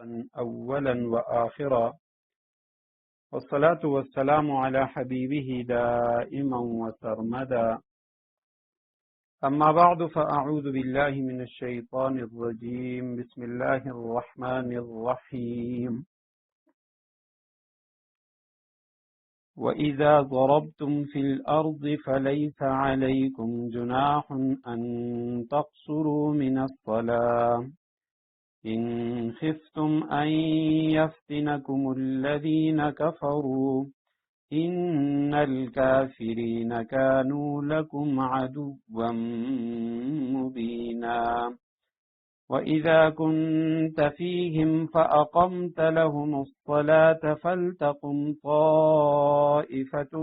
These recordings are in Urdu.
أولا وآخرا، والصلاة والسلام على حبيبه دائما وسرمدا. أما بعد، فأعوذ بالله من الشيطان الرجيم. بسم الله الرحمن الرحيم. وإذا ضربتم في الأرض فليس عليكم جناح أن تقصروا من الصلاة إن خفتم أن يفتنكم الذين كفروا إن الكافرين كانوا لكم عدوا مبينا. وإذا كنت فيهم فأقمت لهم الصلاة فلتقم طائفة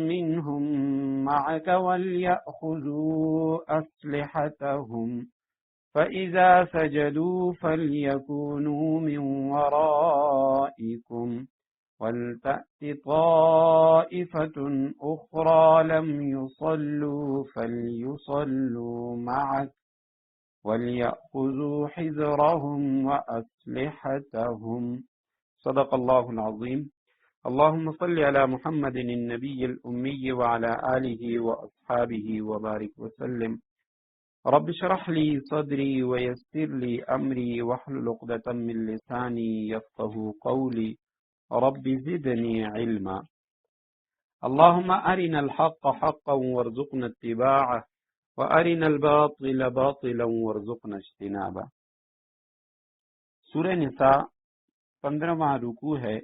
منهم معك وليأخذوا أسلحتهم فإذا سجدوا فليكونوا من ورائكم ولتأت طائفة أخرى لم يصلوا فليصلوا معك وليأخذوا حذرهم وأسلحتهم. صدق الله العظيم. اللهم صل على محمد النبي الأمي وعلى آله وأصحابه وبارك وسلم. رب اشرح لي صدري ويسر لي أمري واحلل عقدة من لساني يفقهوا قولي رب زدني علما. اللهم أرنا الحق حقا وارزقنا اتباعه وأرنا الباطل باطلا وارزقنا اجتنابه. سورہ نساء 15واں رکوع ہے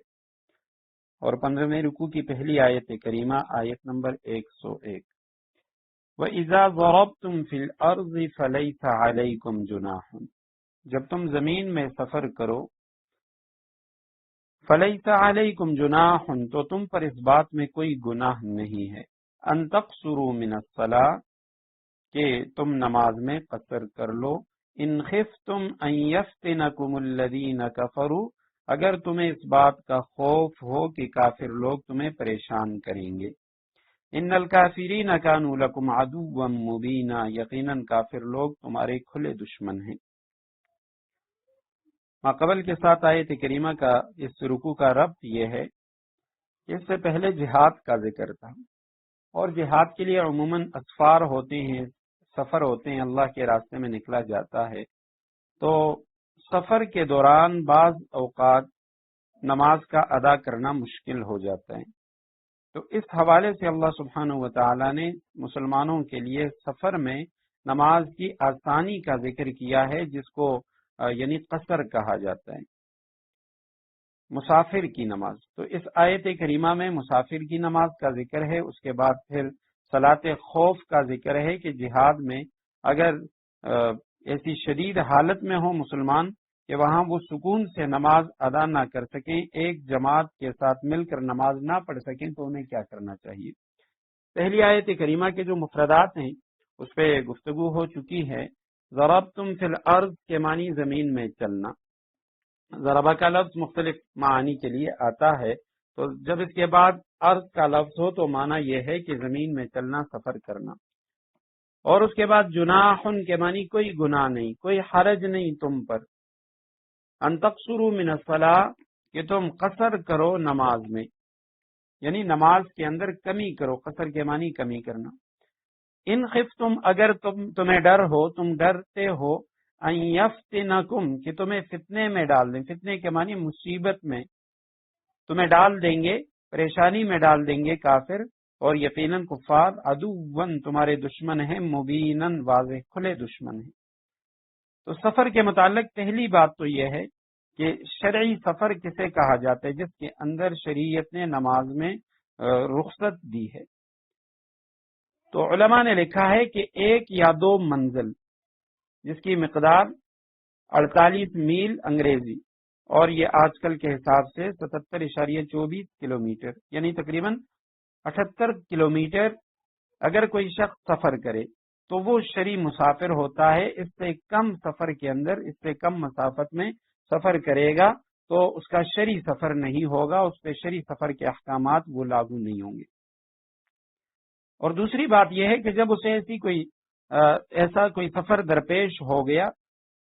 اور 15ویں رکوع کی پہلی آیت کریمہ آیت نمبر 101. وَإِذَا ضَرَبْتُمْ فِي الْأَرْضِ فَلَيْسَ عَلَيْكُمْ جُنَاحٌ، جب تم زمین میں سفر کرو، فَلَيْسَ عَلَيْكُمْ جُنَاحٌ تو تم پر اس بات میں کوئی گناہ نہیں ہے، أَن تَقْصُرُوا مِنَ الصَّلَاةِ کہ تم نماز میں قصر کر لو، إِنْ خِفْتُمْ أَن يَفْتِنَكُمُ الَّذِينَ كَفَرُوا اگر تمہیں اس بات کا خوف ہو کہ کافر لوگ تمہیں پریشان کریں گے. ان الکافرین کانوا لکم عدوا مبینا، یقیناً کافر لوگ تمہارے کھلے دشمن ہیں. ماقبل کے ساتھ آیت کریمہ کا اس رکوع کا ربط یہ ہے کہ اس سے پہلے جہاد کا ذکر تھا، اور جہاد کے لیے عموماً اسفار ہوتے ہیں، سفر ہوتے ہیں، اللہ کے راستے میں نکلا جاتا ہے. تو سفر کے دوران بعض اوقات نماز کا ادا کرنا مشکل ہو جاتا ہے. تو اس حوالے سے اللہ سبحانہ و تعالی نے مسلمانوں کے لیے سفر میں نماز کی آسانی کا ذکر کیا ہے، جس کو یعنی قصر کہا جاتا ہے، مسافر کی نماز. تو اس آیت کریمہ میں مسافر کی نماز کا ذکر ہے. اس کے بعد پھر صلاۃ خوف کا ذکر ہے کہ جہاد میں اگر ایسی شدید حالت میں ہو مسلمان کہ وہاں وہ سکون سے نماز ادا نہ کر سکیں، ایک جماعت کے ساتھ مل کر نماز نہ پڑھ سکیں، تو انہیں کیا کرنا چاہیے. پہلی آیت کریمہ کے جو مفردات ہیں اس پہ گفتگو ہو چکی ہے. ضربتم فی الارض کے معنی زمین میں چلنا. ضربہ کا لفظ مختلف معانی کے لیے آتا ہے، تو جب اس کے بعد ارض کا لفظ ہو تو معنی یہ ہے کہ زمین میں چلنا، سفر کرنا. اور اس کے بعد جناح کے معنی کوئی گناہ نہیں، کوئی حرج نہیں تم پر. ان تقصروا من الصلاۃ کہ تم قصر کرو نماز میں، یعنی نماز کے اندر کمی کرو. قصر کے معنی کمی کرنا. ان خفتم اگر تمہیں ڈر ہو، تم ڈرتے ہو، ان یفتنکم کہ تمہیں فتنے میں ڈال دیں. فتنے کے معنی مصیبت میں تمہیں ڈال دیں گے، پریشانی میں ڈال دیں گے کافر، اور یقیناً کفار عدوًا تمہارے دشمن ہیں، مبیناً واضح کھلے دشمن ہیں. تو سفر کے متعلق پہلی بات تو یہ ہے کہ شرعی سفر کسے کہا جاتا ہے؟ جس کے اندر شریعت نے نماز میں رخصت دی ہے. تو علماء نے لکھا ہے کہ 1 یا 2 منزل جس کی مقدار 48 میل انگریزی، اور یہ آج کل کے حساب سے 77.24 کلومیٹر، یعنی تقریباً 78 کلومیٹر اگر کوئی شخص سفر کرے تو وہ شرعی مسافر ہوتا ہے. اس سے کم سفر کے اندر، اس سے کم مسافت میں سفر کرے گا تو اس کا شرعی سفر نہیں ہوگا، اس پہ شرعی سفر کے احکامات وہ لاگو نہیں ہوں گے. اور دوسری بات یہ ہے کہ جب اسے ایسا کوئی سفر درپیش ہو گیا،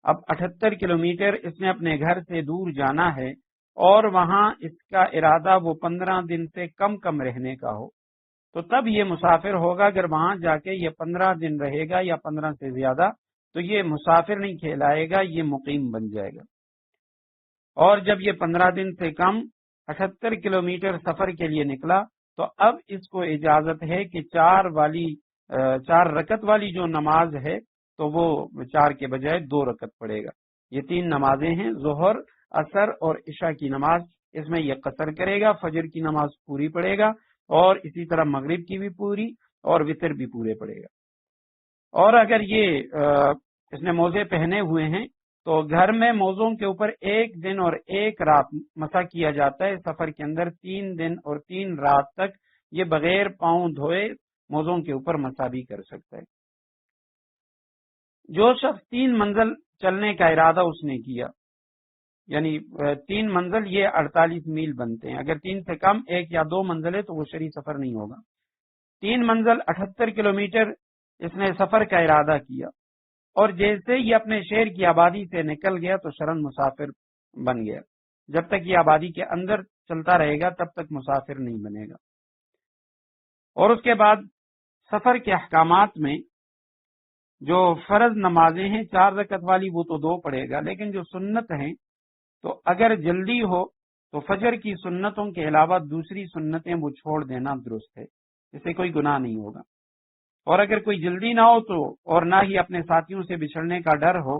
اب 78 کلومیٹر اس نے اپنے گھر سے دور جانا ہے اور وہاں اس کا ارادہ وہ 15 دن سے کم رہنے کا ہو، تو تب یہ مسافر ہوگا۔ اگر وہاں جا کے یہ 15 دن رہے گا یا 15 سے زیادہ تو یہ مسافر نہیں کہلائے گا، یہ مقیم بن جائے گا۔ اور جب یہ 15 دن سے کم 78 کلومیٹر سفر کے لیے نکلا تو اب اس کو اجازت ہے کہ 4 رکعت والی جو نماز ہے تو وہ 4 کے بجائے 2 رکعت پڑھے گا۔ یہ 3 نمازیں ہیں، ظہر، عصر اور عشاء کی نماز، اس میں یہ قصر کرے گا، فجر کی نماز پوری پڑھے گا اور اسی طرح مغرب کی بھی پوری اور وتر بھی پورے پڑے گا۔ اور اگر اس نے موزے پہنے ہوئے ہیں تو گھر میں موزوں کے اوپر 1 دن اور 1 رات مسح کیا جاتا ہے۔ سفر کے اندر 3 دن اور 3 رات تک یہ بغیر پاؤں دھوئے موزوں کے اوپر مسح بھی کر سکتا ہے۔ جو شخص 3 منزل چلنے کا ارادہ اس نے کیا، یعنی 3 منزل یہ 48 میل بنتے ہیں، اگر 3 سے کم 1 یا 2 منزل ہے تو وہ شرعی سفر نہیں ہوگا۔ 3 منزل 78 کلومیٹر اس نے سفر کا ارادہ کیا اور جیسے یہ اپنے شہر کی آبادی سے نکل گیا تو شرعاً مسافر بن گیا۔ جب تک یہ آبادی کے اندر چلتا رہے گا تب تک مسافر نہیں بنے گا۔ اور اس کے بعد سفر کے احکامات میں جو فرض نمازیں ہیں 4 رکعت والی وہ تو 2 پڑھے گا، لیکن جو سنت ہیں تو اگر جلدی ہو تو فجر کی سنتوں کے علاوہ دوسری سنتیں وہ چھوڑ دینا درست ہے، اس سے کوئی گناہ نہیں ہوگا۔ اور اگر کوئی جلدی نہ ہو تو اور نہ ہی اپنے ساتھیوں سے بچھڑنے کا ڈر ہو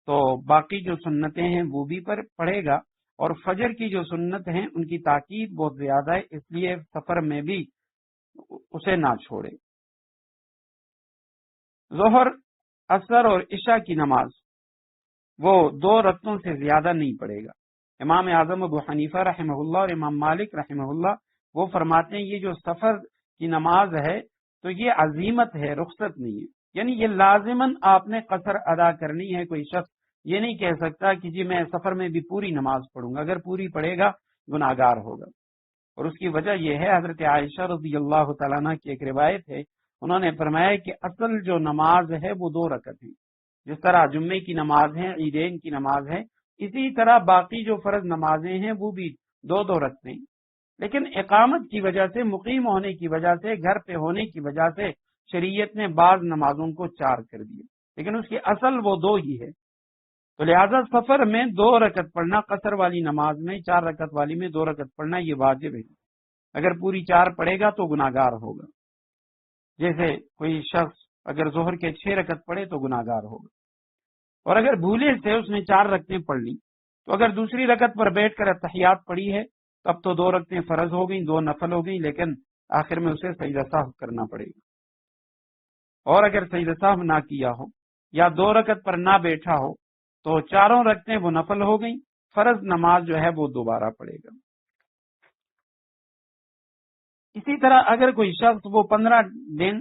تو باقی جو سنتیں ہیں وہ بھی پڑھے گا، اور فجر کی جو سنت ہیں ان کی تاکید بہت زیادہ ہے، اس لیے سفر میں بھی اسے نہ چھوڑے۔ ظہر، عصر اور عشاء کی نماز وہ 2 رکعتوں سے زیادہ نہیں پڑھے گا۔ امام اعظم ابو حنیفہ رحمہ اللہ اور امام مالک رحمہ اللہ وہ فرماتے ہیں یہ جو سفر کی نماز ہے تو یہ عزیمت ہے، رخصت نہیں ہے، یعنی یہ لازماً آپ نے قصر ادا کرنی ہے۔ کوئی شخص یہ نہیں کہہ سکتا کہ جی میں سفر میں بھی پوری نماز پڑھوں گا، اگر پوری پڑھے گا گناہگار ہوگا۔ اور اس کی وجہ یہ ہے، حضرت عائشہ رضی اللہ تعالیٰ عنہ کی ایک روایت ہے، انہوں نے فرمایا کہ اصل جو نماز ہے وہ 2 رکعت ہیں، جس طرح جمعے کی نماز ہے، عیدین کی نماز ہے، اسی طرح باقی جو فرض نمازیں ہیں وہ بھی 2 رکعتیں ہیں۔ لیکن اقامت کی وجہ سے، مقیم ہونے کی وجہ سے، گھر پہ ہونے کی وجہ سے شریعت نے بعض نمازوں کو 4 کر دیے، لیکن اس کی اصل وہ 2 ہی ہے۔ تو لہذا سفر میں 2 رکعت پڑھنا، قصر والی نماز میں 4 رکعت والی میں 2 رکعت پڑھنا یہ واجب ہے۔ اگر پوری 4 پڑھے گا تو گناہگار ہوگا، جیسے کوئی شخص اگر ظہر کے 6 رکعت پڑھے تو گناہگار ہوگا۔ اور اگر بھولے سے اس نے 4 رکعتیں پڑھ لی تو اگر دوسری رکعت پر بیٹھ کر اتحیات پڑھی ہے تب تو 2 رکعتیں فرض ہو گئیں، 2 نفل ہو گئیں، لیکن آخر میں اسے سجدہ سہو کرنا پڑے گا۔ اور اگر سجدہ سہو نہ کیا ہو یا 2 رکعت پر نہ بیٹھا ہو تو 4 رکعتیں وہ نفل ہو گئیں، فرض نماز جو ہے وہ دوبارہ پڑھے گا۔ اسی طرح اگر کوئی شخص وہ 15 دن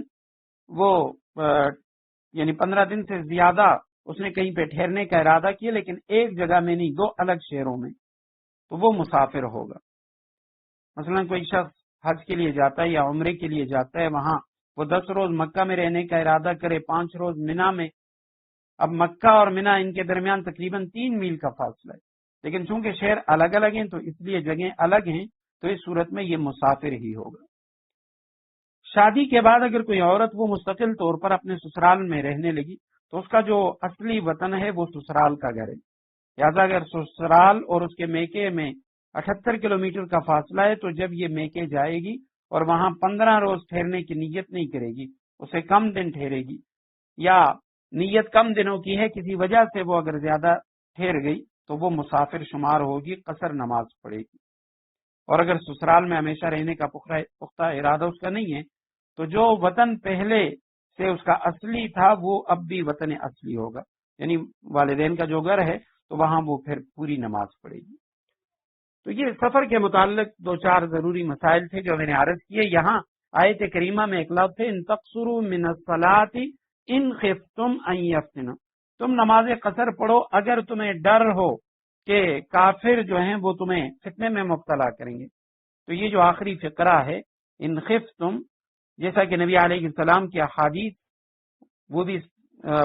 یعنی 15 دن سے زیادہ اس نے کہیں پہ ٹھہرنے کا ارادہ کیا لیکن ایک جگہ میں نہیں، 2 الگ شہروں میں، تو وہ مسافر ہوگا۔ مثلا کوئی شخص حج کے لیے جاتا ہے یا عمرے کے لیے جاتا ہے، وہاں وہ 10 روز مکہ میں رہنے کا ارادہ کرے، 5 روز مینا میں۔ اب مکہ اور مینا ان کے درمیان تقریباً 3 میل کا فاصلہ ہے، لیکن چونکہ شہر الگ الگ ہیں تو اس لیے جگہیں الگ ہیں، تو اس صورت میں یہ مسافر ہی ہوگا۔ شادی کے بعد اگر کوئی عورت وہ مستقل طور پر اپنے سسرال میں رہنے لگی تو اس کا جو اصلی وطن ہے وہ سسرال کا گھر ہے، لہٰذا اگر سسرال اور اس کے میکے میں 78 کلومیٹر کا فاصلہ ہے تو جب یہ میکے جائے گی اور وہاں 15 روز ٹھہرنے کی نیت نہیں کرے گی، اسے کم دن ٹھہرے گی، یا نیت کم دنوں کی ہے کسی وجہ سے وہ اگر زیادہ ٹھہر گئی تو وہ مسافر شمار ہوگی، قصر نماز پڑھے گی۔ اور اگر سسرال میں ہمیشہ رہنے کا پختہ ارادہ اس کا نہیں ہے تو جو وطن پہلے سے اس کا اصلی تھا وہ اب بھی وطن اصلی ہوگا، یعنی والدین کا جو گھر ہے تو وہاں وہ پھر پوری نماز پڑھے گی۔ تو یہ سفر کے متعلق 2-4 ضروری مسائل تھے جو میں نے عرض کیے۔ یہاں آیت کریمہ میں ایک لفظ ہے ان تقصروا من الصلاۃ ان خفتم ان یفتنوا، تم نماز قصر پڑھو اگر تمہیں ڈر ہو کہ کافر جو ہیں وہ تمہیں فتنے میں مبتلا کریں گے۔ تو یہ جو آخری فقرہ ہے ان خفتم، جیسا کہ نبی علیہ السلام کی احادیث وہ بھی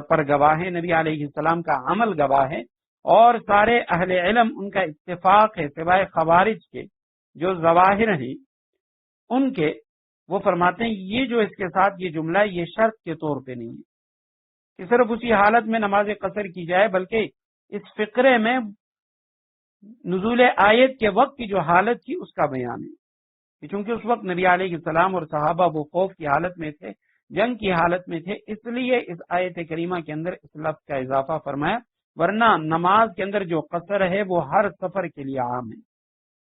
پر گواہ ہے، نبی علیہ السلام کا عمل گواہ ہے، اور سارے اہل علم ان کا اتفاق ہے سوائے خوارج کے جو ظواہر ہیں ان کے، وہ فرماتے ہیں یہ جو اس کے ساتھ یہ جملہ ہے یہ شرط کے طور پہ نہیں ہے کہ صرف اسی حالت میں نماز قصر کی جائے، بلکہ اس فقرے میں نزول آیت کے وقت کی جو حالت تھی اس کا بیان ہے، چونکہ اس وقت نبی علیہ السلام اور صحابہ وہ خوف کی حالت میں تھے، جنگ کی حالت میں تھے، اس لیے اس آیت کریمہ کے اندر اس لفظ کا اضافہ فرمایا، ورنہ نماز کے اندر جو قصر ہے وہ ہر سفر کے لیے عام ہے،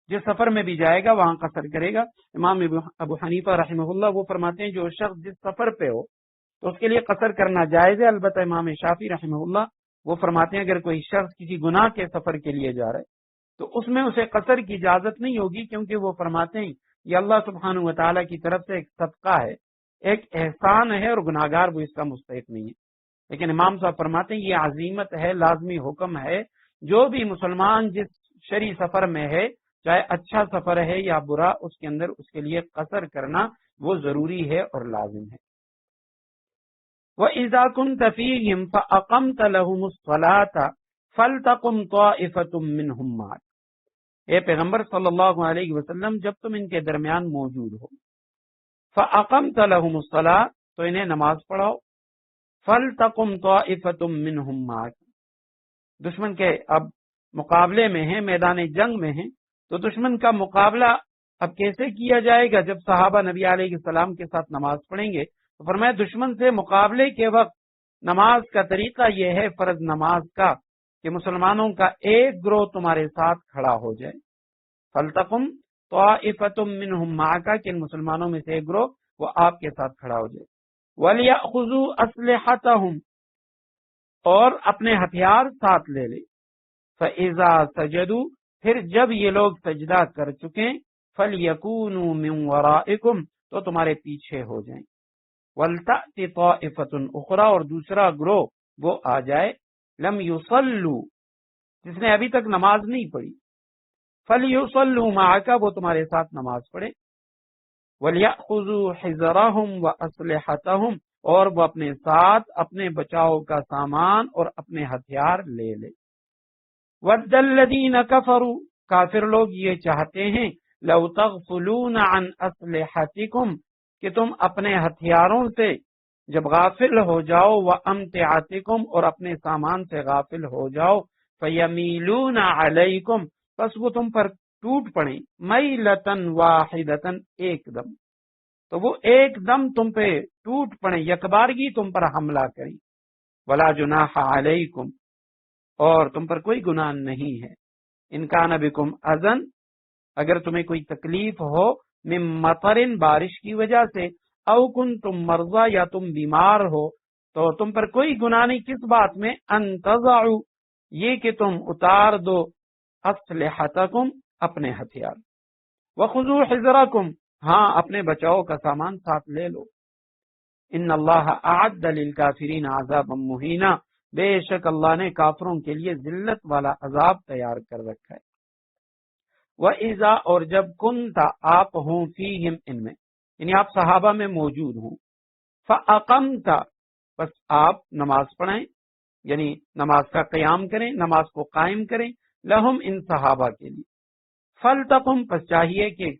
جس سفر میں بھی جائے گا وہاں قصر کرے گا۔ امام ابو حنیفہ رحمہ اللہ وہ فرماتے ہیں جو شخص جس سفر پہ ہو تو اس کے لیے قصر کرنا جائز ہے، البتہ امام شافعی رحمہ اللہ وہ فرماتے ہیں اگر کوئی شخص کسی گناہ کے سفر کے لیے جا رہا ہے تو اس میں اسے قصر کی اجازت نہیں ہوگی، کیونکہ وہ فرماتے ہیں یہ اللہ سبحانہ و تعالیٰ کی طرف سے ایک صدقہ ہے، ایک احسان ہے، اور گناہگار وہ اس کا مستحق نہیں ہے۔ لیکن امام صاحب فرماتے ہیں یہ عزیمت ہے، لازمی حکم ہے، جو بھی مسلمان جس شرعی سفر میں ہے چاہے اچھا سفر ہے یا برا، اس کے اندر اس کے لیے قصر کرنا وہ ضروری ہے اور لازم ہے۔ وَإِذَا كُنْتَ فِيهِمْ فَأَقَمْتَ لَهُمُ الصَّلَاةَ فَلْتَقُمْ طَائِفَةٌ مِّنْهُمْ مَعَكَ، اے پیغمبر صلی اللہ علیہ وسلم جب تم ان کے درمیان موجود ہو، فَأَقَمْتَ لَهُمُ الصَّلَاةَ تو انہیں نماز پڑھاؤ، فَلْتَقُمْ طَائِفَةٌ مِّنْهُمْ مَعَكَ، دشمن کے اب مقابلے میں ہیں، میدان جنگ میں ہیں، تو دشمن کا مقابلہ اب کیسے کیا جائے گا؟ جب صحابہ نبی علیہ السلام کے ساتھ نماز پڑھیں گے تو فرمایا دشمن سے مقابلے کے وقت نماز کا طریقہ یہ ہے فرض نماز کا کہ مسلمانوں کا ایک گروہ تمہارے ساتھ کھڑا ہو جائے، فَلْتَقُمْ طَائِفَةٌ مِّنْهُمْ مَعَكَ کہ ان مسلمانوں میں سے ایک گروہ وہ آپ کے ساتھ کھڑا ہو جائے، وَلْيَأْخُذُوا أَسْلِحَتَهُمْ اور اپنے ہتھیار ساتھ لے لے، فَإِذَا سَجَدُوا پھر جب یہ لوگ سجدہ کر چکیں، فَلْيَكُونُوا مِنْ وَرَائِكُمْ تو تمہارے پیچھے ہو جائیں، وَلْتَأْتِ طَائِفَةٌ أُخْرَى اور دوسرا گروہ وہ آ جائے، لَمْ يُصَلُّوا جس نے ابھی تک نماز نہیں پڑھی، فَلْيُصَلُّوا مَعَكَ وہ تمہارے ساتھ نماز پڑھے، وَلْيَأْخُذُوا حِذْرَهُمْ وَأَسْلِحَتَهُمْ اور وہ اپنے ساتھ اپنے بچاؤ کا سامان اور اپنے ہتھیار لے لے۔ وَدَّ الَّذِينَ كَفَرُوا کافر لوگ یہ چاہتے ہیں لَوْ تَغْفُلُونَ عَنْ أَسْلِحَتِكُمْ کہ تم اپنے ہتھیاروں سے جب غافل ہو جاؤ، وَأَمْتِعَتِكُمْ اور اپنے سامان سے غافل ہو جاؤ، فَيَمِيلُونَ عَلَيْكُمْ بس وہ تم پر ٹوٹ پڑیں، مَيْلَةً وَاحِدَةً ایک دم، تو وہ ایک دم تم پہ ٹوٹ پڑیں، یکبارگی تم پر حملہ کریں، وَلَا جُنَاحَ عَلَيْكُمْ اور تم پر کوئی گناہ نہیں ہے، ان کان بکم اذن اگر تمہیں کوئی تکلیف ہو، من مطر بارش کی وجہ سے، او کنتم مرضی یا تم بیمار ہو، تو تم پر کوئی گناہ نہیں، کس بات میں؟ ان تضعوا یہ کہ تم اتار دو، اسلحتکم اپنے ہتھیار، وخذوا حذرکم ہاں اپنے بچاؤ کا سامان ساتھ لے لو، ان اللہ اعد للکافرین عذابا مہینا بے شک اللہ نے کافروں کے لیے ذلت والا عذاب تیار کر رکھا ہے۔ وَإِذَا اور جب كُنْتَ آپ ہوں فیہم ان میں، یعنی آپ صحابہ میں موجود ہوں، فَأَقَمْتَ بس آپ نماز پڑھیں، یعنی نماز کا قیام کریں، نماز کو قائم کریں، لہم ان صحابہ کے لیے، فَلْتَقُمْ پس چاہیے کہ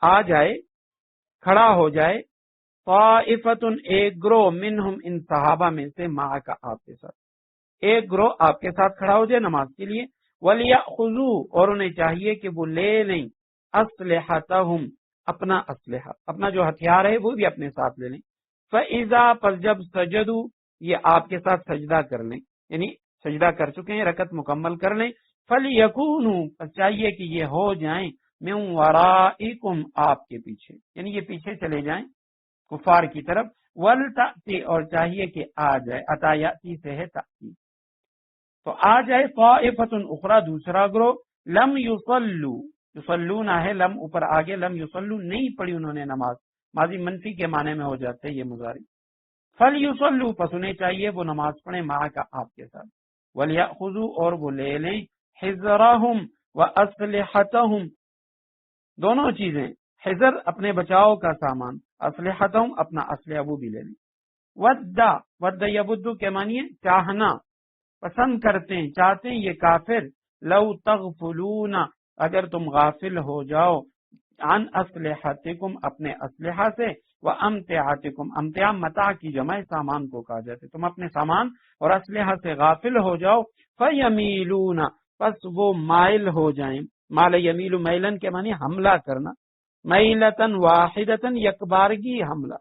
آ جائے کھڑا ہو جائے، طائفتن ایک گروہ، منہم ان صحابہ میں سے، معک آپ کے ساتھ ایک گروہ آپ کے ساتھ کھڑا ہو جائے نماز کے لیے، وَلْيَأْخُذُوا اور انہیں چاہیے کہ وہ لے لیں، أَسْلِحَتَهُمْ اپنا اسلحہ، اپنا جو ہتھیار ہے وہ بھی اپنے ساتھ لے لیں، فَإِذَا پس جب سجدوا یہ آپ کے ساتھ سجدہ کر لیں، یعنی سجدہ کر چکے ہیں، رکعت مکمل کر لیں، فَلْيَكُونُوا پس چاہیے کہ یہ ہو جائیں، مِنْ وَرَائِكُمْ آپ کے پیچھے، یعنی یہ پیچھے چلے جائیں کفار کی طرف، وَلْتَأْتِ اور چاہیے کہ آ جائے، عطا یاتی سے ہے تأتی، تو آ جائے، طائفتن اخرى دوسرا گروہ، لم یصلوا یصلون ہے لم اوپر آگے، لم یصلوا نہیں پڑھی انہوں نے نماز، ماضی منفی کے معنی میں ہو جاتے یہ مضارع، فلیصلوا پس انہیں چاہیے وہ نماز پڑھیں معک آپ کے ساتھ، ولیأخذوا اور وہ لے لیں، حذرہم واسلحتہم دونوں چیزیں، حذر اپنے بچاؤ کا سامان، اسلحتہم اپنا اسلحہ وہ بھی لے لیں۔ ود یبدو کے معنی چاہنا، پسند کرتے ہیں، چاہتے ہیں یہ کافر، لو تغفلون اگر تم غافل ہو جاؤ، عن اسلحتکم اپنے اسلحہ سے، وامتعاتکم امتع متاع کی جمع سامان کو کہا جاتا ہے، تم اپنے سامان اور اسلحہ سے غافل ہو جاؤ، فیمیلون پس وہ مائل ہو جائیں، مال یمیل میلن کے معنی حملہ کرنا، میلتن واحدتن یک بارگی حملہ،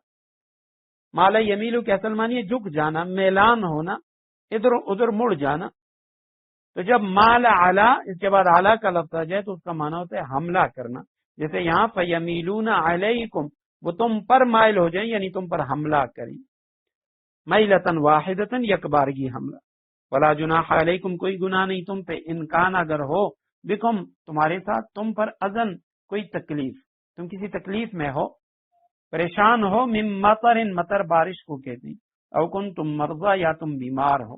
مال یمیلو کے اصل معنی ہے جھک جانا، میلان ہونا، ادھر ادھر مڑ جانا۔ تو جب مال علا اس کے بعد علا کا لفظ آ جائے تو اس کا معنی ہوتا ہے حملہ کرنا، جیسے یہاں فیمیلون علیکم وہ تم پر مائل ہو جائیں، یعنی تم پر حملہ کریں، میلتن واحدتن یک بارگی حملہ۔ ولا جناح علیکم کوئی گناہ نہیں تم پہ، انکان اگر ہو بکم تمہارے ساتھ، تم پر اذن کوئی تکلیف، تم کسی تکلیف میں ہو، پریشان ہو، من مطر مطر بارش کو کہتے ہیں، او کن تم مرضى یا تم بیمار ہو،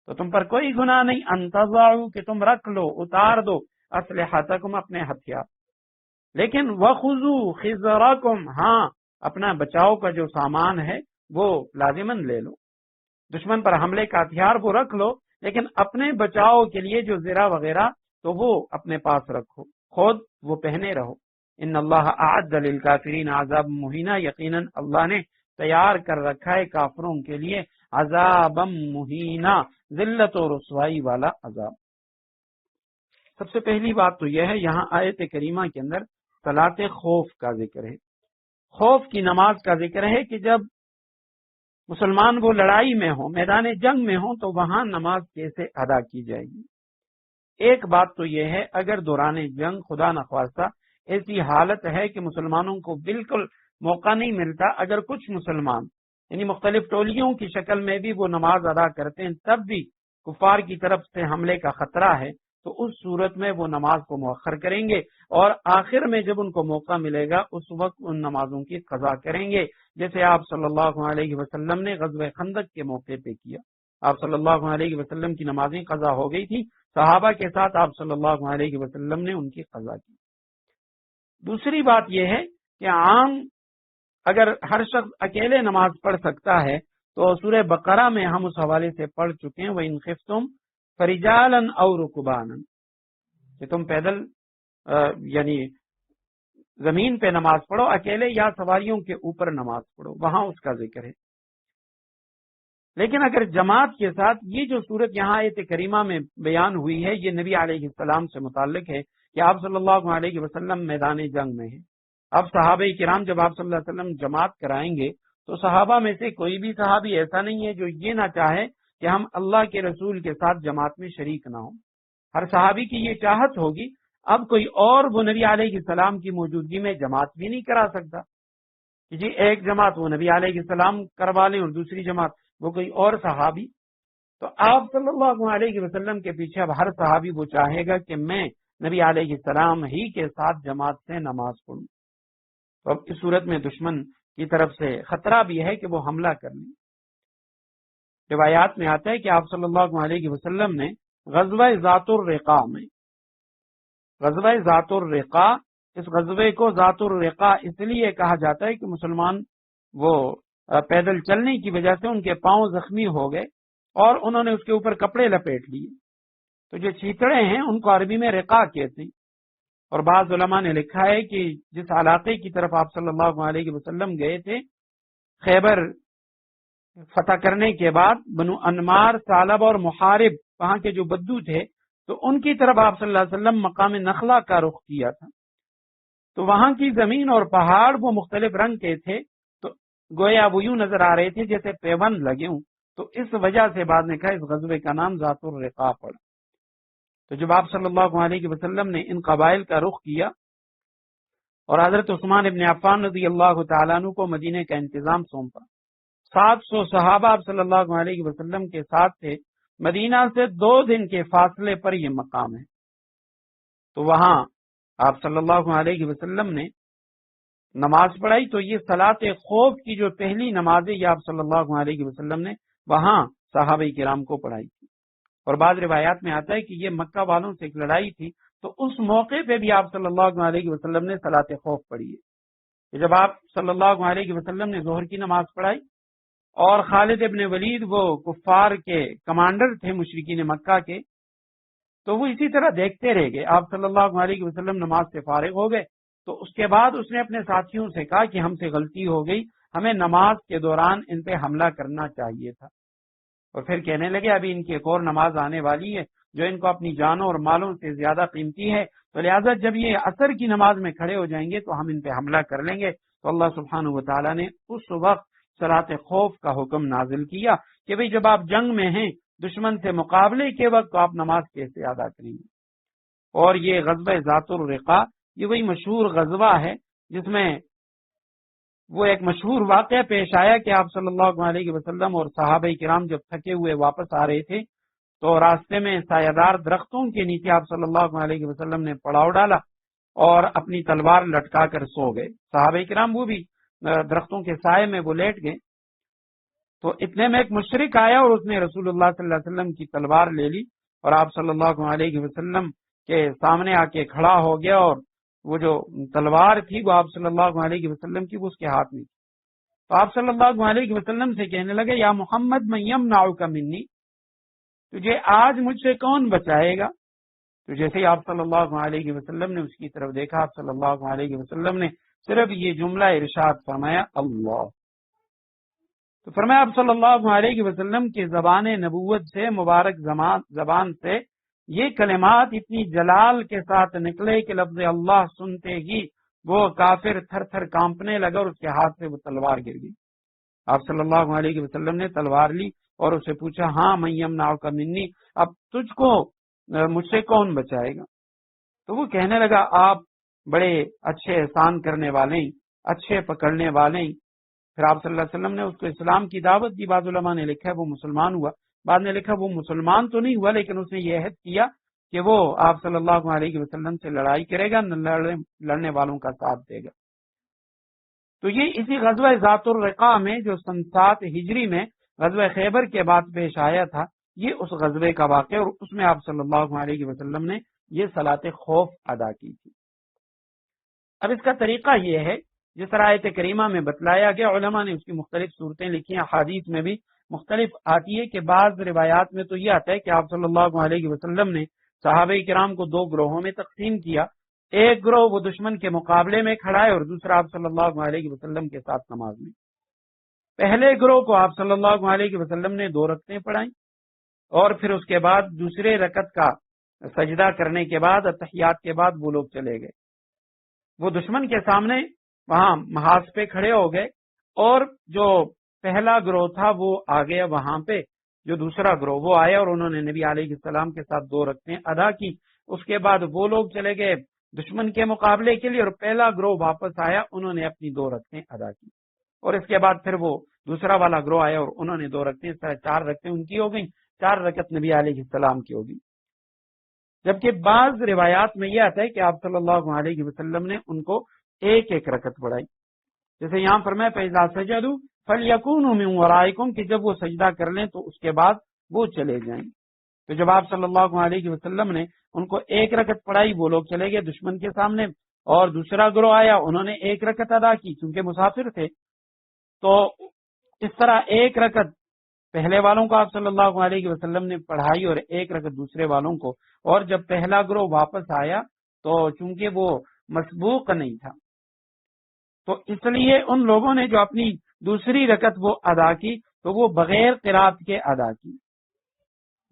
تو تم پر کوئی گناہ نہیں، انتظعوا کہ تم رکھ لو، اتار دو، اسلحتکم اپنے ہتھیار، لیکن وخذوا خضرکم ہاں اپنا بچاؤ کا جو سامان ہے وہ لازماً لے لو، دشمن پر حملے کا ہتھیار وہ رکھ لو، لیکن اپنے بچاؤ کے لیے جو زرہ وغیرہ تو وہ اپنے پاس رکھو، خود وہ پہنے رہو۔ ان اللہ اعد للکافرین عذاب مہینہ، یقیناً اللہ نے تیار کر رکھا ہے کافروں کے لیے عذاب مہینہ، ذلت و رسوائی والا عذاب۔ سب سے پہلی بات تو یہ ہے یہاں آیت کریمہ کے اندر صلاۃ خوف کا ذکر ہے، خوف کی نماز کا ذکر ہے کہ جب مسلمان وہ لڑائی میں ہوں، میدان جنگ میں ہوں، تو وہاں نماز کیسے ادا کی جائے گی۔ ایک بات تو یہ ہے اگر دوران جنگ خدا نخواستہ ایسی حالت ہے کہ مسلمانوں کو بالکل موقع نہیں ملتا، اگر کچھ مسلمان یعنی مختلف ٹولیوں کی شکل میں بھی وہ نماز ادا کرتے ہیں، تب بھی کفار کی طرف سے حملے کا خطرہ ہے، تو اس صورت میں وہ نماز کو مؤخر کریں گے، اور آخر میں جب ان کو موقع ملے گا اس وقت ان نمازوں کی قضا کریں گے، جیسے آپ صلی اللہ علیہ وسلم نے غزوہ خندق کے موقع پہ کیا۔ آپ صلی اللہ علیہ وسلم کی نمازیں قضا ہو گئی تھی، صحابہ کے ساتھ آپ صلی اللہ علیہ وسلم نے ان کی قضا کی۔ دوسری بات یہ ہے کہ عام اگر ہر شخص اکیلے نماز پڑھ سکتا ہے تو سورہ بقرہ میں ہم اس حوالے سے پڑھ چکے ہیں، وَإِنْ خِفْتُمْ فَرِجَالًا أَوْ رُكْبَانًا، کہ تم پیدل یعنی زمین پہ نماز پڑھو، اکیلے یا سواریوں کے اوپر نماز پڑھو، وہاں اس کا ذکر ہے۔ لیکن اگر جماعت کے ساتھ، یہ جو صورت یہاں آیت کریمہ میں بیان ہوئی ہے یہ نبی علیہ السلام سے متعلق ہے کہ آپ صلی اللہ علیہ وسلم میدان جنگ میں ہیں، اب صحابہ کرام جب آپ صلی اللہ علیہ وسلم جماعت کرائیں گے تو صحابہ میں سے کوئی بھی صحابی ایسا نہیں ہے جو یہ نہ چاہے کہ ہم اللہ کے رسول کے ساتھ جماعت میں شریک نہ ہوں، ہر صحابی کی یہ چاہت ہوگی۔ اب کوئی اور وہ نبی علیہ السلام کی موجودگی میں جماعت بھی نہیں کرا سکتا کہ جی ایک جماعت وہ نبی علیہ السلام کروا لیں اور دوسری جماعت وہ کوئی اور صحابی، تو آپ صلی اللہ علیہ وسلم کے پیچھے اب ہر صحابی وہ چاہے گا کہ میں نبی علیہ السلام ہی کے ساتھ جماعت سے نماز پڑھوں، تو اب اس صورت میں دشمن کی طرف سے خطرہ بھی ہے کہ وہ حملہ کر لیں۔ روایات میں آتا ہے کہ آپ صلی اللہ علیہ وسلم نے غزوہ ذات الرقاع میں، غزوہ ذات الرقاع، اس غزوے کو ذات الرقاع اس لیے کہا جاتا ہے کہ مسلمان وہ پیدل چلنے کی وجہ سے ان کے پاؤں زخمی ہو گئے اور انہوں نے اس کے اوپر کپڑے لپیٹ لیے، تو جو چیتڑے ہیں ان کو عربی میں رقاع کہتے ہیں، اور بعض علماء نے لکھا ہے کہ جس علاقے کی طرف آپ صلی اللہ علیہ وسلم گئے تھے، خیبر فتح کرنے کے بعد بنو انمار، ثعلب اور محارب وہاں کے جو بدو تھے، تو ان کی طرف آپ صلی اللہ علیہ وسلم مقام نخلا کا رخ کیا تھا، تو وہاں کی زمین اور پہاڑ وہ مختلف رنگ کے تھے، تو گویا وہ یوں نظر آ رہے تھے جیسے پیوند لگے ہوں، تو اس وجہ سے بعد نے کہا اس غزوے کا نام ذات الرقاع پڑا۔ تو جب آپ صلی اللہ علیہ وسلم نے ان قبائل کا رخ کیا اور حضرت عثمان ابن عفان رضی اللہ تعالیٰ عنہ کو مدینے کا انتظام سونپا، 700 صحابہ آپ صلی اللہ علیہ وسلم کے ساتھ تھے، مدینہ سے 2 دن کے فاصلے پر یہ مقام ہے، تو وہاں آپ صلی اللہ علیہ وسلم نے نماز پڑھائی، تو یہ صلاۃ خوف کی جو پہلی نماز ہے یہ آپ صلی اللہ علیہ وسلم نے وہاں صحابہ کرام کو پڑھائی تھی، اور بعض روایات میں آتا ہے کہ یہ مکہ والوں سے ایک لڑائی تھی، تو اس موقع پہ بھی آپ صلی اللہ علیہ وسلم نے صلاۃ خوف پڑھی ہے، کہ جب آپ صلی اللہ علیہ وسلم نے ظہر کی نماز پڑھائی اور خالد ابن ولید وہ کفار کے کمانڈر تھے مشرکین مکہ کے، تو وہ اسی طرح دیکھتے رہ گئے. آپ صلی اللہ علیہ وسلم نماز سے فارغ ہو گئے تو اس کے بعد اس نے اپنے ساتھیوں سے کہا کہ ہم سے غلطی ہو گئی، ہمیں نماز کے دوران ان پہ حملہ کرنا چاہیے تھا. اور پھر کہنے لگے ابھی ان کی ایک اور نماز آنے والی ہے جو ان کو اپنی جانوں اور مالوں سے زیادہ قیمتی ہے، تو لہٰذا جب یہ عصر کی نماز میں کھڑے ہو جائیں گے تو ہم ان پہ حملہ کر لیں گے. تو اللہ سبحانہ و تعالیٰ نے اس وقت صلاۃ خوف کا حکم نازل کیا کہ بھئی جب آپ جنگ میں ہیں دشمن سے مقابلے کے وقت تو آپ نماز کیسے ادا کریں گے. اور یہ غزوہ ذات الرقاع یہ وہی مشہور غزوہ ہے جس میں وہ ایک مشہور واقعہ پیش آیا کہ آپ صلی اللہ علیہ وسلم اور صحابہ کرام جب تھکے ہوئے واپس آ رہے تھے تو راستے میں سایہ دار درختوں کے نیچے آپ صلی اللہ علیہ وسلم نے پڑاؤ ڈالا اور اپنی تلوار لٹکا کر سو گئے. صحابہ کرام وہ بھی درختوں کے سائے میں وہ لیٹ گئے. تو اتنے میں ایک مشرک آیا اور اس نے رسول اللہ صلی اللہ علیہ وسلم کی تلوار لے لی اور آپ صلی اللہ علیہ وسلم کے سامنے آ کے کھڑا ہو گیا اور وہ جو تلوار تھی وہ آپ صلی اللہ علیہ وسلم کی وہ اس کے ہاتھ میں تھی. تو آپ صلی اللہ علیہ وسلم سے کہنے لگے یا محمد من یمنعک منی، تجھے آج مجھ سے کون بچائے گا. تو جیسے ہی آپ صلی اللہ علیہ وسلم نے اس کی طرف دیکھا آپ صلی اللہ علیہ وسلم نے صرف یہ جملہ ارشاد فرمایا اللہ. تو فرمایا آپ صلی اللہ علیہ وسلم کی زبان نبوت سے مبارک زبان سے یہ کلمات اتنی جلال کے ساتھ نکلے کہ لفظ اللہ سنتے ہی وہ کافر تھر تھر کانپنے لگا اور اس کے ہاتھ سے وہ تلوار گر گئی. آپ صلی اللہ علیہ وسلم نے تلوار لی اور اسے پوچھا ہاں من یمنعک منی، اب تجھ کو مجھ سے کون بچائے گا. تو وہ کہنے لگا آپ بڑے اچھے احسان کرنے والے، اچھے پکڑنے والے. پھر آپ صلی اللہ علیہ وسلم نے اس کو اسلام کی دعوت دی. بعض علماء نے لکھا ہے وہ مسلمان ہوا، بعد نے لکھا وہ مسلمان تو نہیں ہوا لیکن اس نے یہ عہد کیا کہ وہ آپ صلی اللہ علیہ وسلم سے لڑائی کرے گا، لڑنے والوں کا ساتھ دے گا. تو یہ اسی غزوہ ذات الرقاع میں جو سن 7 ہجری میں غزوہ خیبر کے بعد پیش آیا تھا، یہ اس غزوے کا واقعہ، اور اس میں آپ صلی اللہ علیہ وسلم نے یہ صلاۃ خوف ادا کی تھی. اب اس کا طریقہ یہ ہے جس طرح آیت کریمہ میں بتلایا گیا، علماء نے اس کی مختلف صورتیں لکھی ہیں، حدیث میں بھی مختلف آتی ہے کہ بعض روایات میں تو یہ آتا ہے کہ آپ صلی اللہ علیہ وسلم نے صحابہ کرام کو 2 گروہوں میں تقسیم کیا. ایک گروہ وہ دشمن کے مقابلے میں کھڑا ہے اور دوسرا آپ صلی اللہ علیہ وسلم کے ساتھ نماز میں. پہلے گروہ کو آپ صلی اللہ علیہ وسلم نے 2 رکعتیں پڑھائیں اور پھر اس کے بعد دوسرے رکعت کا سجدہ کرنے کے بعد تحیات کے بعد وہ لوگ چلے گئے. وہ دشمن کے سامنے وہاں محاذ پہ کھڑے ہو گئے اور جو پہلا گروہ تھا وہ آ گیا وہاں پہ، جو دوسرا گروہ وہ آیا اور انہوں نے نبی علیہ السلام کے ساتھ 2 رکعتیں ادا کی. اس کے بعد وہ لوگ چلے گئے دشمن کے مقابلے کے لیے اور پہلا گروہ واپس آیا، انہوں نے اپنی 2 رکعتیں ادا کی. اور اس کے بعد پھر وہ دوسرا والا گروہ آیا اور انہوں نے 2 رکعتیں، اس طرح 4 رکعتیں ان کی ہو گئیں، 4 رکعت نبی علیہ السلام کی ہوگی. جبکہ بعض روایات میں یہ آتا ہے کہ آپ صلی اللہ علیہ وسلم نے ان کو ایک رکعت پڑھائی. جیسے یہاں فرمایا فَإِذَا سَجَدُوا فَلْيَكُونُوا مِنْ وَرَائِكُمْ کہ جب وہ سجدہ کر لیں تو اس کے بعد وہ چلے جائیں. تو جب آپ صلی اللہ علیہ وسلم نے ان کو 1 رکعت پڑھائی وہ لوگ چلے گئے دشمن کے سامنے اور دوسرا گروہ آیا انہوں نے 1 رکعت ادا کی کیونکہ مسافر تھے. تو اس طرح 1 رکعت پہلے والوں کو آپ صلی اللہ علیہ وسلم نے پڑھائی اور 1 رکعت دوسرے والوں کو. اور جب پہلا گروہ واپس آیا تو چونکہ وہ مسبوق نہیں تھا تو اس لیے ان لوگوں نے جو اپنی دوسری رکعت وہ ادا کی تو وہ بغیر قرات کے ادا کی.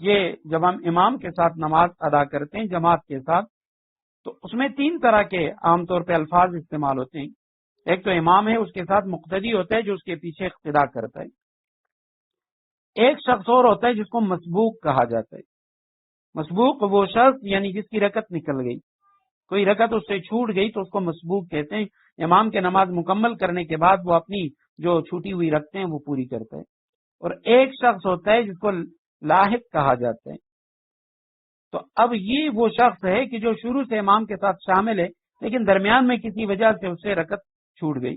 یہ جب ہم امام کے ساتھ نماز ادا کرتے ہیں جماعت کے ساتھ تو اس میں 3 طرح کے عام طور پہ الفاظ استعمال ہوتے ہیں. ایک تو امام ہے، اس کے ساتھ مقتدی ہوتا ہے جو اس کے پیچھے اقتدا کرتا ہے. ایک شخص اور ہوتا ہے جس کو مسبوق کہا جاتا ہے. مسبوق وہ شخص یعنی جس کی رکعت نکل گئی، کوئی رکعت اس سے چھوٹ گئی تو اس کو مسبوق کہتے ہیں. امام کے نماز مکمل کرنے کے بعد وہ اپنی جو چھوٹی ہوئی رکھتے ہیں وہ پوری کرتا ہے. اور ایک شخص ہوتا ہے جس کو لاحق کہا جاتا ہے. تو اب یہ وہ شخص ہے کہ جو شروع سے امام کے ساتھ شامل ہے لیکن درمیان میں کسی وجہ سے اسے رکعت چھوٹ گئی،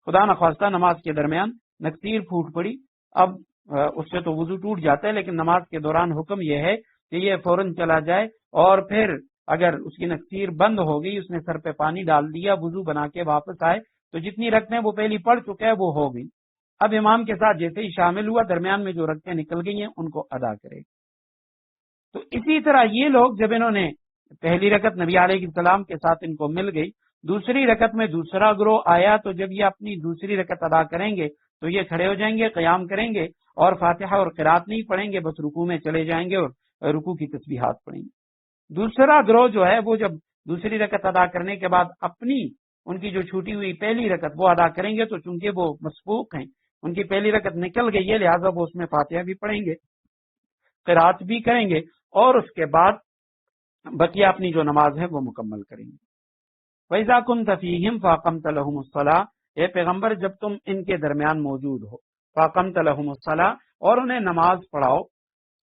خدا نخواستہ نماز کے درمیان نکسیر پھوٹ پڑی. اب اس سے تو وضو ٹوٹ جاتا ہے لیکن نماز کے دوران حکم یہ ہے کہ یہ فوراً چلا جائے اور پھر اگر اس کی نکسیر بند ہو گئی، اس نے سر پہ پانی ڈال دیا، وضو بنا کے واپس آئے تو جتنی رکعتیں وہ پہلی پڑھ چکا ہے وہ ہو گئی، اب امام کے ساتھ جیسے ہی شامل ہوا درمیان میں جو رکعتیں نکل گئی ہیں ان کو ادا کرے۔ تو اسی طرح یہ لوگ جب انہوں نے پہلی رکعت نبی علیہ السلام کے ساتھ ان کو مل گئی، دوسری رکعت میں دوسرا گروہ آیا تو جب یہ اپنی دوسری رکعت ادا کریں گے تو یہ کھڑے ہو جائیں گے، قیام کریں گے اور فاتحہ اور قرات نہیں پڑھیں گے، بس رکوع میں چلے جائیں گے اور رکوع کی تسبیحات پڑھیں گے۔ دوسرا گروہ جو ہے وہ جب دوسری رکعت ادا کرنے کے بعد اپنی ان کی جو چھوٹی ہوئی پہلی رکعت وہ ادا کریں گے، تو چونکہ وہ مسبوق ہیں، ان کی پہلی رکعت نکل گئی ہے، لہٰذا وہ اس میں فاتحہ بھی پڑھیں گے، قرات بھی کریں گے اور اس کے بعد بقیہ اپنی جو نماز ہے وہ مکمل کریں گے۔ وَإِذَا كُنْتَ فِيهِمْ فَأَقَمْتَ لَهُمُ الصَّلَاةَ، اے پیغمبر جب تم ان کے درمیان موجود ہو، فَأَقَمْتَ لَهُمُ الصَّلَاةَ اور انہیں نماز پڑھاؤ،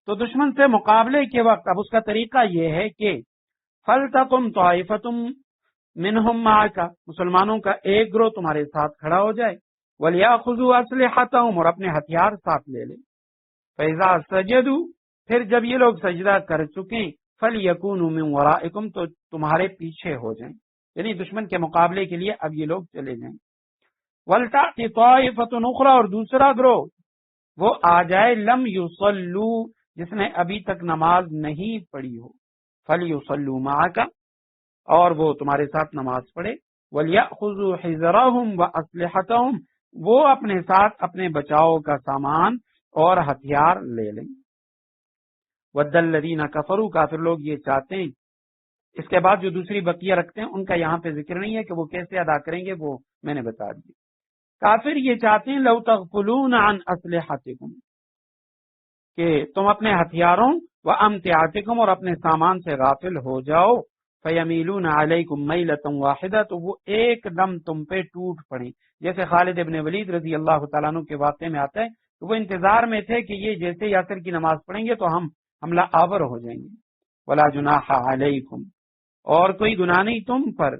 تو دشمن سے مقابلے کے وقت اب اس کا طریقہ یہ ہے کہ فَلْتَقُمْ طَائِفَةٌ مِّنْهُمْ مَعَكَ، مسلمانوں کا ایک گروہ تمہارے ساتھ کھڑا ہو جائے، وَلْيَأْخُذُوا أَسْلِحَتَهُمْ اور اپنے ہتھیار ساتھ لے لیں، فَإِذَا سَجَدُوا پھر جب یہ لوگ سجدہ کر چکیں، فَلْيَكُونُوا مِنْ وَرَائِكُمْ تو تمہارے پیچھے ہو جائیں، یعنی دشمن کے مقابلے کے لیے اب یہ لوگ چلے جائیں۔ وَلْتَأْتِ طَائِفَةٌ أُخْرَىٰ اور دوسرا گروہ وہ آ جائے، لم یصلوا جس نے ابھی تک نماز نہیں پڑھی ہو، فَلْيُصَلُّوا مَعَكَ اور وہ تمہارے ساتھ نماز پڑھے، وَلْيَأْخُذُوا حِذْرَهُمْ وَأَسْلِحَتَهُمْ وہ اپنے ساتھ اپنے بچاؤ کا سامان اور ہتھیار لے لیں۔ وَدَّ الَّذِينَ كَفَرُوا کافر لوگ یہ چاہتے ہیں، اس کے بعد جو دوسری بقیہ رکھتے ہیں ان کا یہاں پہ ذکر نہیں ہے کہ وہ کیسے ادا کریں گے، وہ میں نے بتا دی۔ کافر یہ چاہتے ہیں لو تغفلون عن اسلحتکم کہ تم اپنے ہتھیاروں وامتعاتکم اور اپنے سامان سے غافل ہو جاؤ، فیمیلون علیکم میلۃ واحدہ تو وہ ایک دم تم پہ ٹوٹ پڑیں، جیسے خالد ابن ولید رضی اللہ تعالیٰ عنہ کے واقعے میں آتا ہے کہ وہ انتظار میں تھے کہ یہ جیسے یاسر کی نماز پڑھیں گے تو ہم حملہ آور ہو جائیں گے۔ ولا جناح علیکم اور کوئی گناہ نہیں تم پر،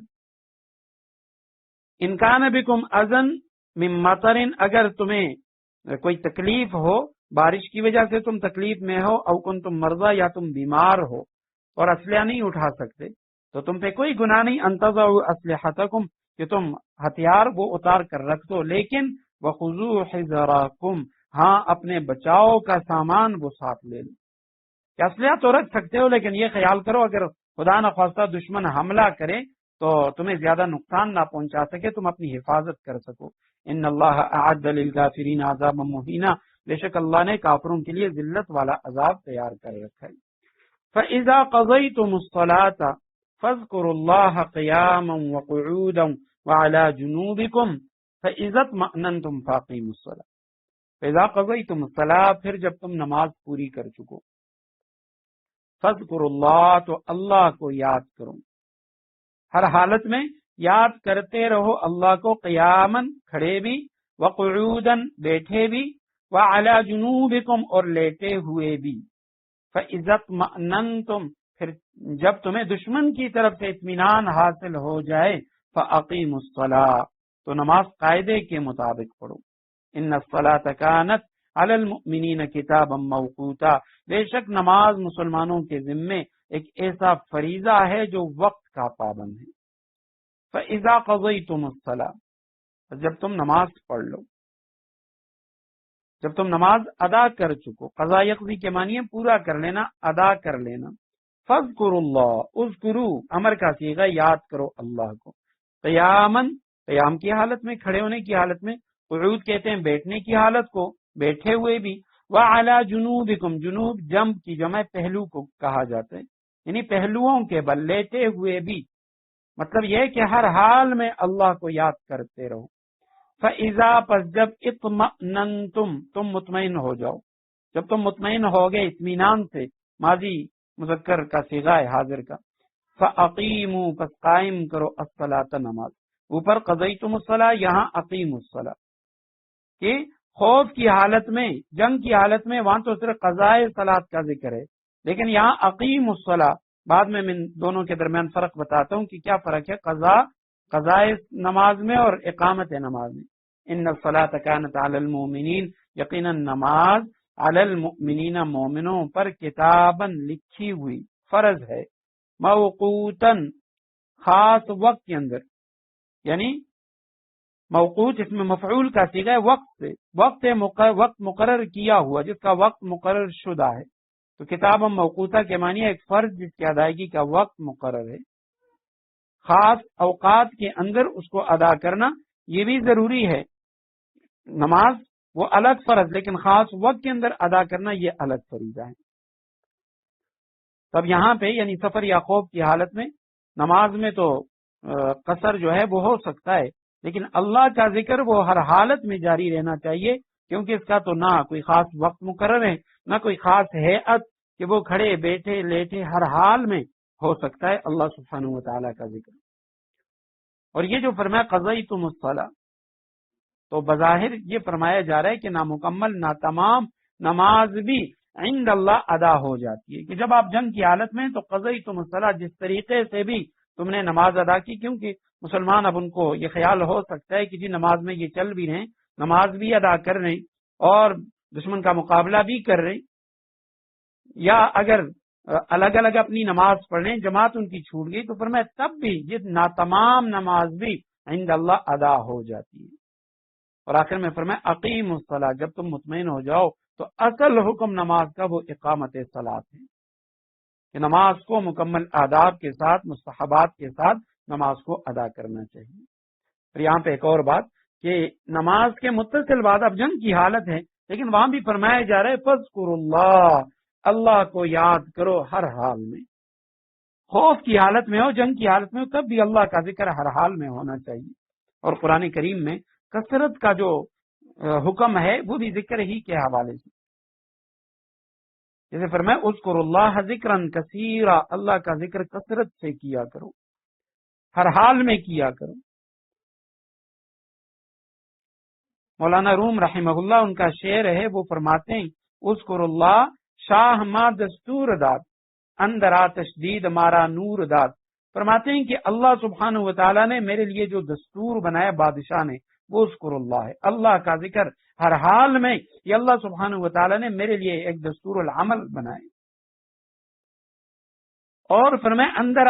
ان کان بکم اذن من مطر اگر تمہیں کوئی تکلیف ہو، بارش کی وجہ سے تم تکلیف میں ہو، او کنتم مرضی یا تم بیمار ہو اور اسلحہ نہیں اٹھا سکتے، تو تم پہ کوئی گناہ نہیں ان تضعوا اسلحتکم کہ تم ہتھیار وہ اتار کر رکھ دو، لیکن وخذوا حذرکم ہاں اپنے بچاؤ کا سامان وہ ساتھ لے لو۔ کہ اسلحہ تو رکھ سکتے ہو لیکن یہ خیال کرو اگر خدا نخواستہ دشمن حملہ کرے تو تمہیں زیادہ نقصان نہ پہنچا سکے، تم اپنی حفاظت کر سکو۔ ان اللہ اعد للکافرین عذابا مہینا بے شک اللہ نے کافروں کے لیے ذلت والا عذاب تیار کر رکھا ہے۔ فاذا قضیتم الصلاۃ فاذکروا اللہ قیاما وقعودا وعلی جنوبکم فاذا اطمأننتم فاقیموا الصلاۃ۔ فاذا قضیتم الصلاۃ پھر جب تم نماز پوری کر چکو، فاذکروا اللہ تو اللہ کو یاد کرو، ہر حالت میں یاد کرتے رہو اللہ کو، قیامن کھڑے بھی، وقعودن بیٹھے بھی، وعلی جنوبکم اور لیٹے ہوئے بھی۔ فاذا اطمأننتم پھر جب تمہیں دشمن کی طرف سے اطمینان حاصل ہو جائے، فاقیموا الصلاۃ تو نماز قاعدے کے مطابق پڑھو۔ ان الصلاۃ کانت علی المؤمنین کتابا موقوتا بے شک نماز مسلمانوں کے ذمے ایک ایسا فریضہ ہے جو وقت کا پابند ہے۔ فاذا قضیتم الصلاۃ جب تم نماز پڑھ لو، جب تم نماز ادا کر چکو، قضا یقضی کے معنی ہے پورا کر لینا، ادا کر لینا۔ فاذکروا اللہ اذکروا امر کا صیغہ یاد کرو اللہ کو، قیامن قیام کی حالت میں، کھڑے ہونے کی حالت میں، قعود کہتے ہیں بیٹھنے کی حالت کو، بیٹھے ہوئے بھی، وعلی جنوبکم جنوب جنب کی جمع پہلو کو کہا جاتا ہے، یعنی پہلوؤں کے بل لیٹے ہوئے بھی، مطلب یہ کہ ہر حال میں اللہ کو یاد کرتے رہو۔ فاذا پس جب اطمأننتم تم مطمئن ہو جاؤ، جب تم مطمئن ہو گئے اطمینان سے، ماضی مذکر کا صیغہ ہے حاضر کا، فاقیموا پس قائم کرو الصلاۃ نماز، اوپر قضیتم الصلاۃ یہاں اقیموا الصلاۃ، کہ خوف کی حالت میں، جنگ کی حالت میں وہاں تو صرف قضائے صلاۃ کا ذکر ہے، لیکن یہاں اقیموا الصلاۃ، بعد میں دونوں کے درمیان فرق بتاتا ہوں کہ کیا فرق ہے قضائے نماز میں اور اقامت نماز میں۔ ان الصلاۃ کانت علی المؤمنین یقیناً نماز علی المؤمنین مومنوں پر کتاباً لکھی ہوئی فرض ہے، موقوتاً خاص وقت کے اندر، یعنی موقوت اس میں مفعول کا صیغہ ہے وقت سے، وقت مقرر کیا ہوا، جس کا وقت مقرر شدہ ہے. تو کتاب موقوتہ کے معنی ایک فرض جس کی ادائیگی کا وقت مقرر ہے. خاص اوقات کے اندر اس کو ادا کرنا یہ بھی ضروری ہے. نماز وہ الگ فرض، لیکن خاص وقت کے اندر ادا کرنا یہ الگ فریضہ ہے. تب یہاں پہ یعنی سفر یا خوف کی حالت میں نماز میں تو قصر جو ہے وہ ہو سکتا ہے، لیکن اللہ کا ذکر وہ ہر حالت میں جاری رہنا چاہیے، کیونکہ اس کا تو نہ کوئی خاص وقت مقرر ہے، نہ کوئی خاص ہیئت کہ وہ کھڑے بیٹھے لیٹے ہر حال میں ہو سکتا ہے اللہ سبحانہ و تعالیٰ کا ذکر. اور یہ جو فرمایا قضیتم الصلاۃ، تو بظاہر یہ فرمایا جا رہا ہے کہ نامکمل ناتمام نماز بھی عند اللہ ادا ہو جاتی ہے، کہ جب آپ جنگ کی حالت میں تو قضیتم الصلاۃ، جس طریقے سے بھی تم نے نماز ادا کی، کیونکہ مسلمان اب ان کو یہ خیال ہو سکتا ہے کہ جی نماز میں یہ چل بھی رہے ہیں، نماز بھی ادا کر رہے ہیں اور دشمن کا مقابلہ بھی کر رہے ہیں، یا اگر الگ الگ اپنی نماز پڑھ رہے ہیں، جماعت ان کی چھوٹ گئی، تو فرمایا تب بھی یہ ناتمام نماز بھی عند اللہ ادا ہو جاتی ہے. اور آخر میں فرمایا اقیم الصلاۃ، جب تم مطمئن ہو جاؤ تو اصل حکم نماز کا وہ اقامت صلاۃ ہے، کہ نماز کو مکمل آداب کے ساتھ مستحبات کے ساتھ نماز کو ادا کرنا چاہیے. اور یہاں پہ ایک اور بات کہ نماز کے متصل بعد اب جنگ کی حالت ہے، لیکن وہاں بھی فرمایا جا رہا ہے فذکروا اللہ، اللہ کو یاد کرو ہر حال میں. خوف کی حالت میں ہو، جنگ کی حالت میں ہو، تب بھی اللہ کا ذکر ہر حال میں ہونا چاہیے. اور قرآن کریم میں کثرت کا جو حکم ہے وہ بھی ذکر ہی کے حوالے سے، جیسے فرمایا اذکروا اللہ ذکرا کثیرا، اللہ کا ذکر کثرت سے کیا کرو، ہر حال میں کیا کرو. مولانا روم رحمہ اللہ ان کا شعر ہے، وہ فرماتے ہیں اذکروا اللہ شاہ ما دستور داد، اندر تشدید مارا نور داد. فرماتے ہیں کہ اللہ سبحانہ و تعالیٰ نے میرے لیے جو دستور بنایا بادشاہ نے، وہ اذکروا اللہ ہے، اللہ کا ذکر ہر حال میں. یہ اللہ سبحانہ و تعالیٰ نے میرے لیے ایک دستور العمل بنائے. اور فرمایا اندر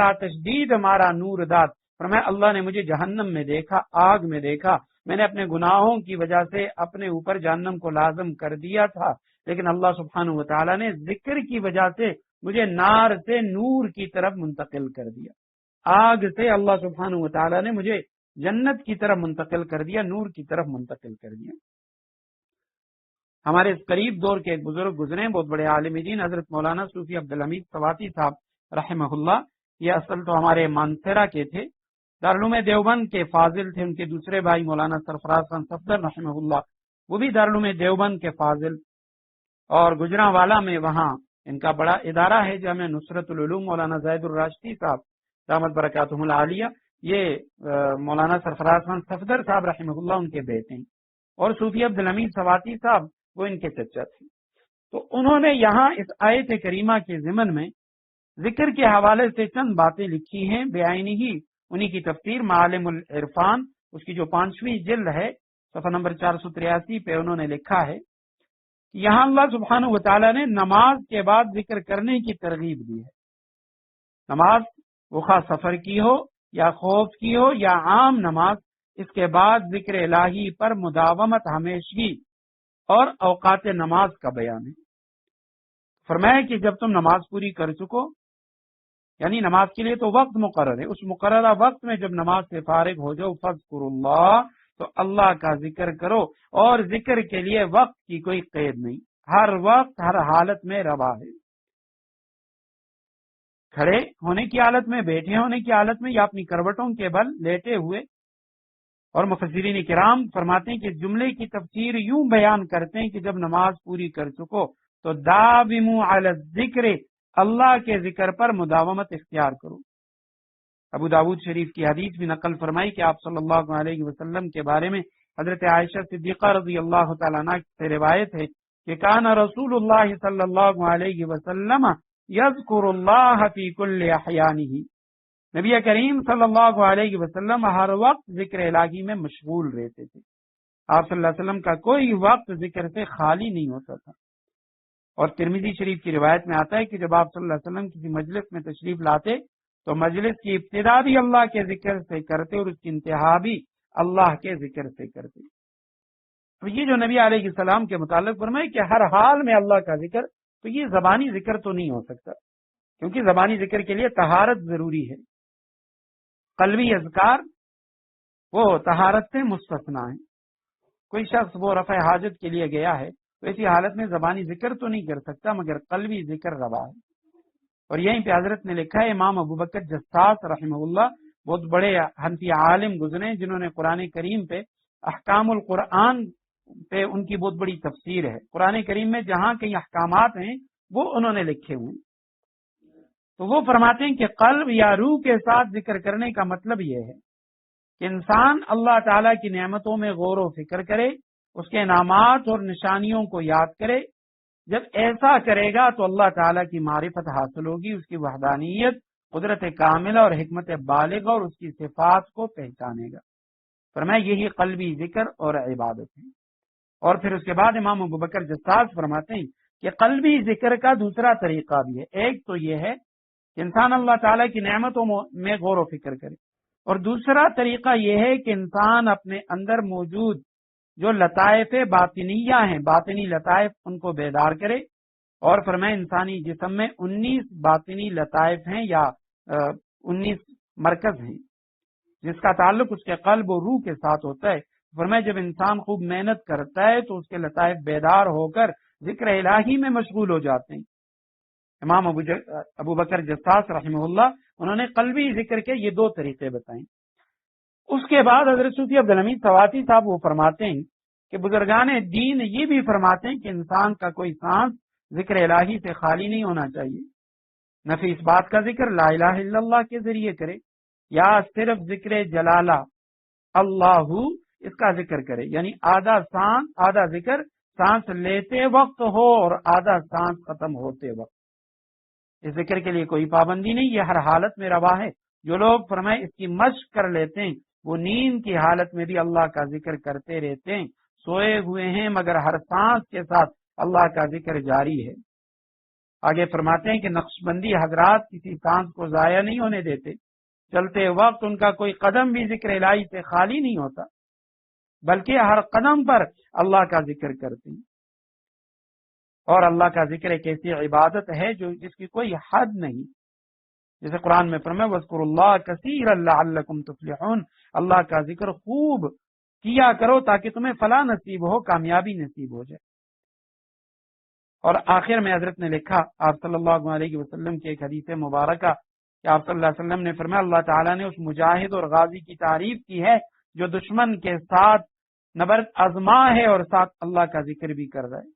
آتش دید ہمارا نور داد. فرمایا اللہ نے مجھے جہنم میں دیکھا، آگ میں دیکھا، میں نے اپنے گناہوں کی وجہ سے اپنے اوپر جہنم کو لازم کر دیا تھا، لیکن اللہ سبحانہ و تعالیٰ نے ذکر کی وجہ سے مجھے نار سے نور کی طرف منتقل کر دیا، آگ سے اللہ سبحانہ و تعالیٰ نے مجھے جنت کی طرف منتقل کر دیا، نور کی طرف منتقل کر دیا. ہمارے اس قریب دور کے ایک بزرگ گزرے ہیں، بہت بڑے عالم دین، حضرت مولانا صوفی عبدالحمید سواتی صاحب رحمہ اللہ. یہ اصل تو ہمارے مانسرا کے تھے، دارالعلوم دیوبند کے فاضل تھے. ان کے دوسرے بھائی مولانا سرفراز خان صفدر رحمہ اللہ، وہ بھی دارالعلوم دیوبند کے فاضل. اور گجرانوالا میں وہاں ان کا بڑا ادارہ ہے، جامعہ نصرت العلوم. مولانا زید الراشدی صاحب دامت برکاتہم العالیہ، یہ مولانا سرفراز خان صفدر صاحب رحمہ اللہ ان کے بیٹے ہیں. اور صوفی عبدالحمید سواتی صاحب وہ ان کے چچا تھے. تو انہوں نے یہاں اس آیت کریمہ کے ضمن میں ذکر کے حوالے سے چند باتیں لکھی ہیں بعینی ہی. انہی کی تفسیر معالم العرفان، اس کی جو 5ویں جلد ہے، صفحہ نمبر 483 پہ انہوں نے لکھا ہے کہ یہاں اللہ سبحانہ و تعالیٰ نے نماز کے بعد ذکر کرنے کی ترغیب دی ہے. نماز وہ خاص سفر کی ہو یا خوف کی ہو یا عام نماز، اس کے بعد ذکر الہی پر مداومت ہمیشگی اور اوقات نماز کا بیان ہے. فرمایا کہ جب تم نماز پوری کر چکو، یعنی نماز کے لیے تو وقت مقرر ہے، اس مقررہ وقت میں جب نماز سے فارغ ہو جاؤ، فذکروا اللہ، تو اللہ کا ذکر کرو. اور ذکر کے لیے وقت کی کوئی قید نہیں، ہر وقت ہر حالت میں روا ہے. کھڑے ہونے کی حالت میں، بیٹھے ہونے کی حالت میں، یا اپنی کروٹوں کے بل لیٹے ہوئے. اور مفسرین کرام فرماتے ہیں کہ جملے کی تفسیر یوں بیان کرتے ہیں کہ جب نماز پوری کر چکو تو داوموا علی الذکر، اللہ کے ذکر پر مداومت اختیار کرو. ابو داود شریف کی حدیث بھی نقل فرمائی کہ آپ صلی اللہ علیہ وسلم کے بارے میں حضرت عائشہ صدیقہ رضی اللہ تعالیٰ عنہ سے روایت ہے کہ کان رسول اللہ صلی اللہ علیہ وسلم یذکر اللہ فی کل احیانہ، نبی کریم صلی اللہ علیہ وسلم ہر وقت ذکر الہی میں مشغول رہتے تھے. آپ صلی اللہ علیہ وسلم کا کوئی وقت ذکر سے خالی نہیں ہوتا تھا. اور ترمذی شریف کی روایت میں آتا ہے کہ جب آپ صلی اللہ علیہ وسلم کسی مجلس میں تشریف لاتے تو مجلس کی ابتدا بھی اللہ کے ذکر سے کرتے اور اس کی انتہا بھی اللہ کے ذکر سے کرتے. تو یہ جو نبی علیہ السلام کے متعلق فرمائے کہ ہر حال میں اللہ کا ذکر، تو یہ زبانی ذکر تو نہیں ہو سکتا، کیونکہ زبانی ذکر کے لیے طہارت ضروری ہے. قلبی اذکار وہ طہارت سے مستثنا ہے. کوئی شخص وہ رفع حاجت کے لیے گیا ہے تو ایسی حالت میں زبانی ذکر تو نہیں کر سکتا، مگر قلبی ذکر روا ہے. اور یہیں پہ حضرت نے لکھا ہے، امام ابوبکر جساس رحمہ اللہ بہت بڑے حنفی عالم گزرے جنہوں نے قرآن کریم پہ، احکام القرآن پہ ان کی بہت بڑی تفسیر ہے. قرآن کریم میں جہاں کئی احکامات ہیں وہ انہوں نے لکھے ہوئے. تو وہ فرماتے ہیں کہ قلب یا روح کے ساتھ ذکر کرنے کا مطلب یہ ہے کہ انسان اللہ تعالیٰ کی نعمتوں میں غور و فکر کرے، اس کے انعامات اور نشانیوں کو یاد کرے. جب ایسا کرے گا تو اللہ تعالیٰ کی معرفت حاصل ہوگی، اس کی وحدانیت، قدرت کاملہ اور حکمت بالغہ اور اس کی صفات کو پہچانے گا. فرمایا یہی قلبی ذکر اور عبادت ہے. اور پھر اس کے بعد امام ابوبکر جساس فرماتے ہیں کہ قلبی ذکر کا دوسرا طریقہ بھی ہے. ایک تو یہ ہے کہ انسان اللہ تعالیٰ کی نعمتوں میں غور و فکر کرے، اور دوسرا طریقہ یہ ہے کہ انسان اپنے اندر موجود جو لطائف باطنیہ ہیں، باطنی لطائف، ان کو بیدار کرے. اور فرمائے انسانی جسم میں 19 باطنی لطائف ہیں یا 19 مرکز ہیں جس کا تعلق اس کے قلب و روح کے ساتھ ہوتا ہے. فرمائے جب انسان خوب محنت کرتا ہے تو اس کے لطائف بیدار ہو کر ذکر الہی میں مشغول ہو جاتے ہیں. امام ابوبکر جساس رحمہ اللہ انہوں نے قلبی ذکر کے یہ 2 طریقے بتائیں. اس کے بعد حضرت صوفی عبدالحمید سواتی صاحب وہ فرماتے ہیں کہ بزرگان دین یہ بھی فرماتے ہیں کہ انسان کا کوئی سانس ذکر الہی سے خالی نہیں ہونا چاہیے. نفی اس بات کا ذکر لا الہ الا اللہ کے ذریعے کرے یا صرف ذکر جلالہ اللہ اس کا ذکر کرے، یعنی آدھا ذکر سانس لیتے وقت ہو اور آدھا سانس ختم ہوتے وقت. اس ذکر کے لیے کوئی پابندی نہیں، یہ ہر حالت میں روا ہے. جو لوگ فرمائے اس کی مشق کر لیتے ہیں وہ نیند کی حالت میں بھی اللہ کا ذکر کرتے رہتے ہیں، سوئے ہوئے ہیں مگر ہر سانس کے ساتھ اللہ کا ذکر جاری ہے. آگے فرماتے ہیں کہ نقشبندی حضرات کسی سانس کو ضائع نہیں ہونے دیتے، چلتے وقت ان کا کوئی قدم بھی ذکر الہی سے خالی نہیں ہوتا، بلکہ ہر قدم پر اللہ کا ذکر کرتے ہیں. اور اللہ کا ذکر ایک ایسی عبادت ہے جس کی کوئی حد نہیں. جیسے قرآن میں فرمایا وَاذْكُرُوا اللَّهَ كَثِيرًا لَعَلَّكُمْ تُفْلِحُونَ، اللہ کا ذکر خوب کیا کرو تاکہ تمہیں فلاح نصیب ہو، کامیابی نصیب ہو جائے. اور آخر میں حضرت نے لکھا آپ صلی اللہ علیہ وسلم کی ایک حدیث مبارکہ کہ آپ صلی اللہ علیہ وسلم نے فرمایا اللہ تعالیٰ نے اس مجاہد اور غازی کی تعریف کی ہے جو دشمن کے ساتھ نبرد آزما ہے اور ساتھ اللہ کا ذکر بھی کر رہا ہے.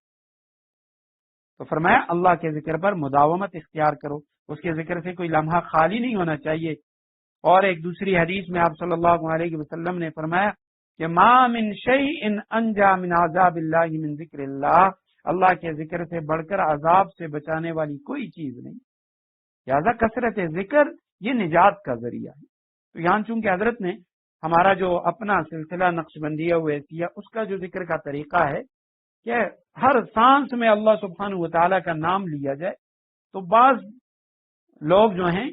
تو فرمایا اللہ کے ذکر پر مداومت اختیار کرو، اس کے ذکر سے کوئی لمحہ خالی نہیں ہونا چاہیے. اور ایک دوسری حدیث میں آپ صلی اللہ علیہ وسلم نے فرمایا کہ ما من شیء انجا من عذاب اللہ من ذکر اللہ، اللہ کے ذکر سے بڑھ کر عذاب سے بچانے والی کوئی چیز نہیں. لہذا کثرت ذکر یہ نجات کا ذریعہ ہے. تو یہاں چونکہ حضرت نے ہمارا جو اپنا سلسلہ نقشبندیہ ویسیہ اس کا جو ذکر کا طریقہ ہے کہ ہر سانس میں اللہ سبحانہ و تعالیٰ کا نام لیا جائے، تو بعض لوگ جو ہیں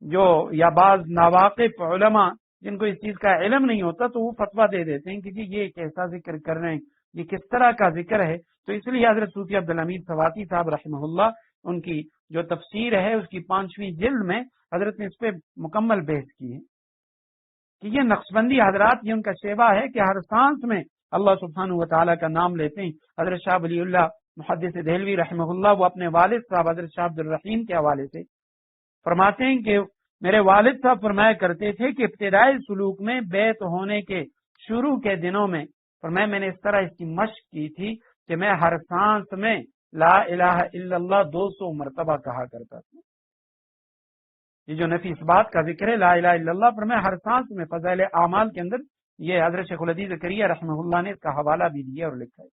جو یا بعض ناواقف علماء جن کو اس چیز کا علم نہیں ہوتا تو وہ فتویٰ دے دیتے ہیں کہ جی یہ کیسا ذکر کر رہے ہیں، یہ کس طرح کا ذکر ہے. تو اس لیے حضرت صوفی عبدالحمید سواتی صاحب رحمہ اللہ ان کی جو تفسیر ہے اس کی 5ویں جلد میں حضرت نے اس پہ مکمل بحث کی ہے کہ یہ نقشبندی حضرات یہ ان کا شیوا ہے کہ ہر سانس میں اللہ سبحانہ و تعالیٰ کا نام لیتے ہیں. حضرت شاہ ولی اللہ محدث دہلوی رحمہ اللہ وہ اپنے والد صاحب حضرت شاہ عبد الرحیم کے حوالے سے فرماتے ہیں کہ میرے والد صاحب فرمایا کرتے تھے کہ ابتدائی سلوک میں بیت ہونے کے شروع کے دنوں میں فرمایا میں نے اس طرح اس کی مشق کی تھی کہ میں ہر سانس میں لا الہ الا اللہ 200 مرتبہ کہا کرتا تھا. یہ جو نفی اس بات کا ذکر ہے لا الہ الا اللہ فرمایا ہر سانس میں فضائل اعمال کے اندر یہ حضرت شیخ الحدیث زکریا رحمہ اللہ نے اس کا حوالہ بھی دیا اور لکھا ہے.